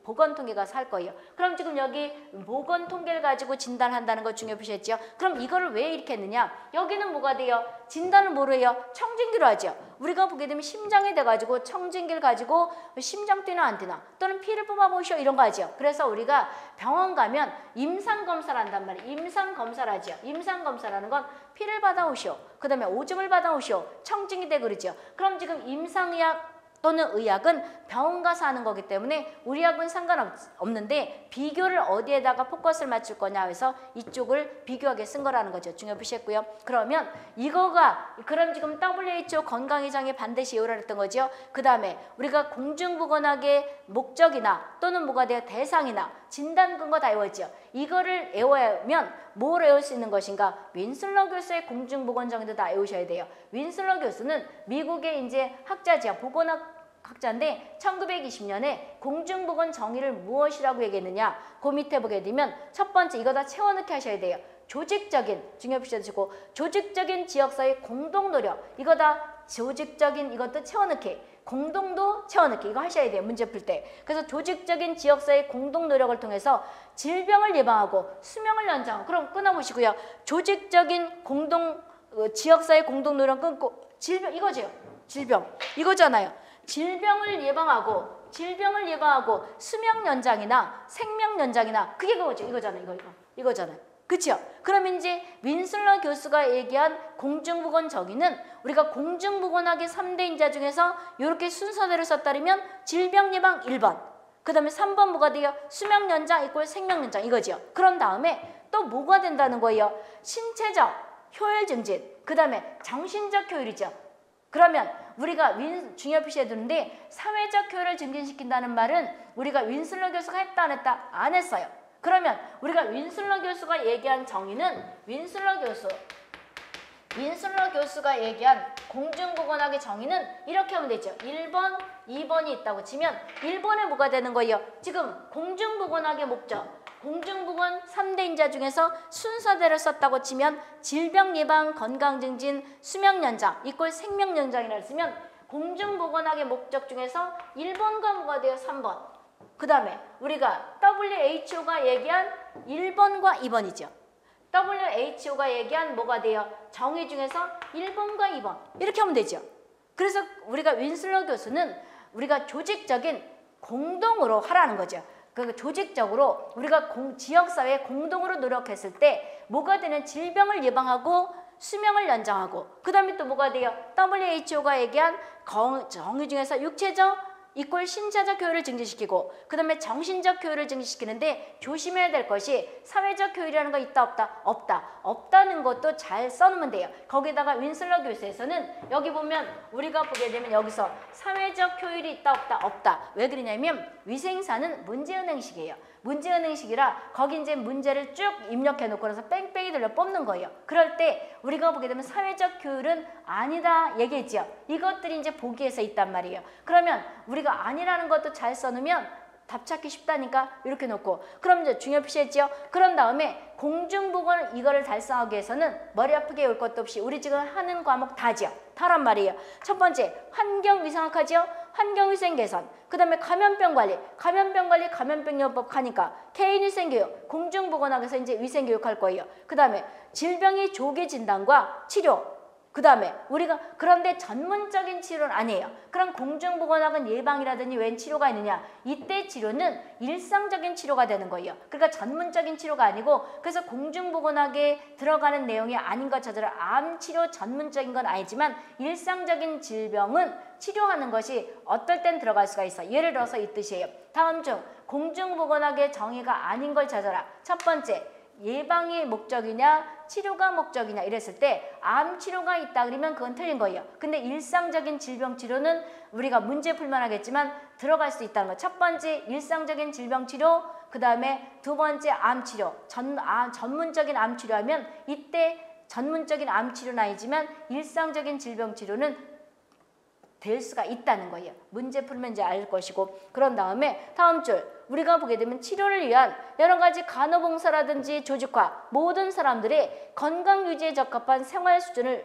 보건 통계가 살 거예요. 그럼 지금 여기 보건 통계를 가지고 진단한다는 거 중요해 보셨죠? 그럼 이거를 왜 이렇게 했느냐? 여기는 뭐가 돼요? 진단을 뭐로 해요? 청진기로 하죠. 우리가 보게 되면 심장이 돼가지고 청진기를 가지고 심장 뛰나 안 뛰나 또는 피를 뽑아보시오 이런 거 하죠. 그래서 우리가 병원 가면 임상검사를 한단 말이에요. 임상검사를 하죠. 임상검사라는 건 피를 받아오시오. 그 다음에 오줌을 받아오시오. 청진기 돼 그러죠. 그럼 지금 임상의학 또는 의학은 병원 가서 하는 거기 때문에 우리 학은 상관없는데 비교를 어디에다가 포커스를 맞출 거냐 해서 이쪽을 비교하게 쓴 거라는 거죠. 중요해 보셨고요. 그러면 이거가 그럼 지금 WHO 건강의장에 반드시 외우라 했던 거죠. 그 다음에 우리가 공중보건학의 목적이나 또는 뭐가 돼요? 대상이나 진단 근거 다 외웠죠. 이거를 외우면 뭘 외울 수 있는 것인가? 윈슬러 교수의 공중보건 정의도 다 외우셔야 돼요. 윈슬러 교수는 미국의 이제 학자지요. 보건학 학자인데 1920년에 공중보건 정의를 무엇이라고 얘기했느냐? 그 밑에 보게 되면 첫 번째 이거 다 채워넣기 하셔야 돼요. 조직적인 중요 표시해주시고 조직적인 지역사회 공동노력 이거 다 조직적인 이것도 채워넣기 공동도 채워넣기 이거 하셔야 돼요. 문제 풀 때. 그래서 조직적인 지역사회 공동노력을 통해서 질병을 예방하고 수명을 연장하고 그럼 끊어보시고요. 조직적인 지역사회 공동노력 끊고 질병 이거죠. 질병 이거잖아요. 질병을 예방하고 수명 연장이나 생명 연장이나 그게 그거죠. 이거잖아요. 이거잖아요. 그렇죠? 그럼 이제 윈슬러 교수가 얘기한 공중보건 정의는 우리가 공중보건학의 3대 인자 중에서 이렇게 순서대로 썼다면 질병 예방 1번 그 다음에 3번 뭐가 돼요? 수명 연장 이꼴 생명 연장 이거죠. 그런 다음에 또 뭐가 된다는 거예요? 신체적 효율 증진 그 다음에 정신적 효율이죠. 그러면 우리가 중요 표시해 두는데 사회적 효율을 증진시킨다는 말은 우리가 윈슬러 교수가 했다 안 했다? 안 했어요. 그러면 우리가 윈슬러 교수가 얘기한 정의는 윈슬러 교수가 얘기한 공중보건학의 정의는 이렇게 하면 되죠. 1번, 2번이 있다고 치면 1번에 뭐가 되는 거예요? 지금 공중보건학의 목적 공중보건 3대 인자 중에서 순서대로 썼다고 치면 질병 예방, 건강 증진, 수명 연장 이꼴 생명 연장이라고 쓰면 공중보건학의 목적 중에서 1번과 뭐가 돼요? 3번. 그 다음에 우리가 WHO가 얘기한 1번과 2번이죠. WHO가 얘기한 뭐가 돼요? 정의 중에서 1번과 2번 이렇게 하면 되죠. 그래서 우리가 윈슬러 교수는 우리가 조직적인 공동으로 하라는 거죠. 그 조직적으로 우리가 지역사회에 공동으로 노력했을 때 뭐가 되는 질병을 예방하고 수명을 연장하고 그 다음에 또 뭐가 돼요? WHO가 얘기한 정의 중에서 육체적 이꼴 신체적 교육을 증진시키고 그 다음에 정신적 교육을 증진시키는데 조심해야 될 것이 사회적 교육이라는 거 있다 없다? 없다. 없다는 것도 잘 써놓으면 돼요. 거기다가 윈슬러 교수에서는 여기 보면 우리가 보게 되면 여기서 사회적 교육이 있다 없다? 없다. 왜 그러냐면 위생사는 문제은행식이에요. 문제은행식이라 거기 이제 문제를 쭉 입력해 놓고 나서 뺑뺑이 돌려 뽑는 거예요. 그럴 때 우리가 보게 되면 사회적 교육은 아니다 얘기했죠. 이것들이 이제 보기에서 있단 말이에요. 그러면 우리가 아니라는 것도 잘 써놓으면 답 찾기 쉽다니까 이렇게 놓고 그럼 이제 중요 표시했죠. 그런 다음에 공중보건 이거를 달성하기 위해서는 머리 아프게 올 것도 없이 우리 지금 하는 과목 다죠. 다란 말이에요. 첫 번째 환경위생학하죠. 환경위생 개선. 그 다음에 감염병 관리, 감염병요법 하니까 개인위생교육, 공중보건학에서 이제 위생교육 할 거예요. 그 다음에 질병이 조기 진단과 치료. 그 다음에 우리가 그런데 전문적인 치료는 아니에요. 그럼 공중보건학은 예방이라든지 웬 치료가 있느냐? 이때 치료는 일상적인 치료가 되는 거예요. 그러니까 전문적인 치료가 아니고 그래서 공중보건학에 들어가는 내용이 아닌 것 찾아라. 암치료 전문적인 건 아니지만 일상적인 질병은 치료하는 것이 어떨 땐 들어갈 수가 있어. 예를 들어서 이 뜻이에요. 다음 중 공중보건학의 정의가 아닌 걸 찾아라. 첫 번째. 예방이 목적이냐 치료가 목적이냐 이랬을 때 암 치료가 있다 그러면 그건 틀린 거예요. 근데 일상적인 질병 치료는 우리가 문제 풀만 하겠지만 들어갈 수 있다는 거. 첫 번째 일상적인 질병 치료, 그 다음에 두 번째 암 치료. 전문적인 암 치료하면 이때 전문적인 암 치료는 아니지만 일상적인 질병 치료는 될 수가 있다는 거예요. 문제 풀면 이제 알 것이고. 그런 다음에 다음 줄 우리가 보게 되면 치료를 위한 여러 가지 간호봉사라든지 조직화 모든 사람들의 건강 유지에 적합한 생활 수준을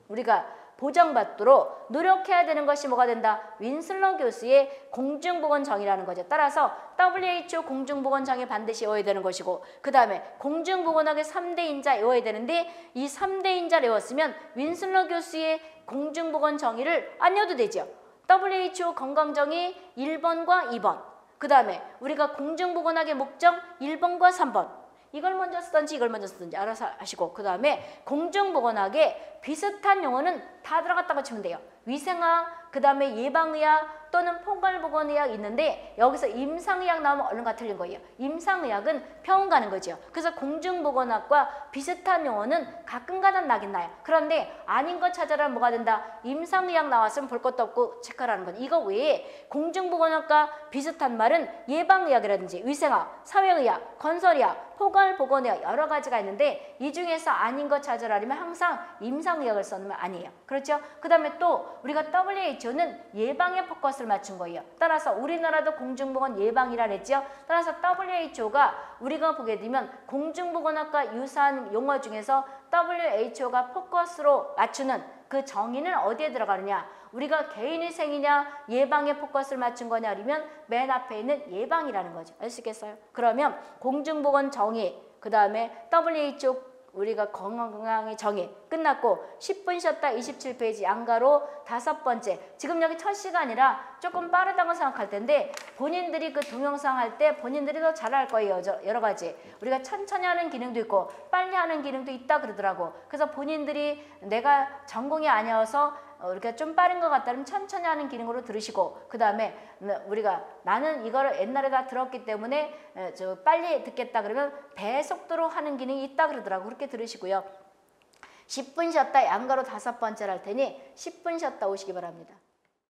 우리가 보장받도록 노력해야 되는 것이 뭐가 된다? 윈슬러 교수의 공중보건정의라는 거죠. 따라서 WHO 공중보건정의 반드시 외워야 되는 것이고 그 다음에 공중보건학의 3대 인자 외워야 되는데 이 3대 인자를 외웠으면 윈슬러 교수의 공중보건정의를 안 외워도 되죠. WHO 건강정의 1번과 2번 그 다음에 우리가 공중보건학의 목적 1번과 3번 이걸 먼저 쓰든지 이걸 먼저 쓰든지 알아서 하시고 그 다음에 공중보건학에 비슷한 용어는 다 들어갔다고 치면 돼요. 위생학, 그 다음에 예방의학 또는 포괄보건의학 있는데 여기서 임상의학 나오면 얼른가 틀린 거예요. 임상의학은 병원 가는 거죠. 그래서 공중보건학과 비슷한 용어는 가끔가다 나긴 나요. 그런데 아닌 거 찾아라 뭐가 된다? 임상의학 나왔으면 볼 것도 없고 체크하라는 건 이거 외에 공중보건학과 비슷한 말은 예방의학이라든지 위생학, 사회의학, 건설의학, 포괄보건의학 여러 가지가 있는데 이 중에서 아닌 거 찾아라면 항상 임상의학을 써놓으면 아니에요. 그렇죠? 그 다음에 또 우리가 WHO는 예방에 포커스를 맞춘 거예요. 따라서 우리나라도 공중보건 예방이라 했죠. 따라서 WHO가 우리가 보게 되면 공중보건학과 유사한 용어 중에서 WHO가 포커스로 맞추는 그 정의는 어디에 들어가느냐? 우리가 개인위생이냐 예방에 포커스를 맞춘 거냐 아니면 맨 앞에 있는 예방이라는 거죠. 알 수 있겠어요? 그러면 공중보건 정의 그 다음에 WHO 우리가 건강의 정의 끝났고 10분 쉬었다 27페이지 양가로 5번째 지금 여기 첫 시간이라 조금 빠르다고 생각할 텐데 본인들이 그 동영상 할 때 본인들이 더 잘할 거예요. 여러 가지 우리가 천천히 하는 기능도 있고 빨리 하는 기능도 있다 그러더라고. 그래서 본인들이 내가 전공이 아니어서 우리가 좀 빠른 것 같다면 천천히 하는 기능으로 들으시고 그 다음에 우리가 나는 이거를 옛날에 다 들었기 때문에 빨리 듣겠다 그러면 배속도로 하는 기능이 있다 그러더라고. 그렇게 들으시고요. 10분 쉬었다 양가로 5번째를 할 테니 10분 쉬었다 오시기 바랍니다.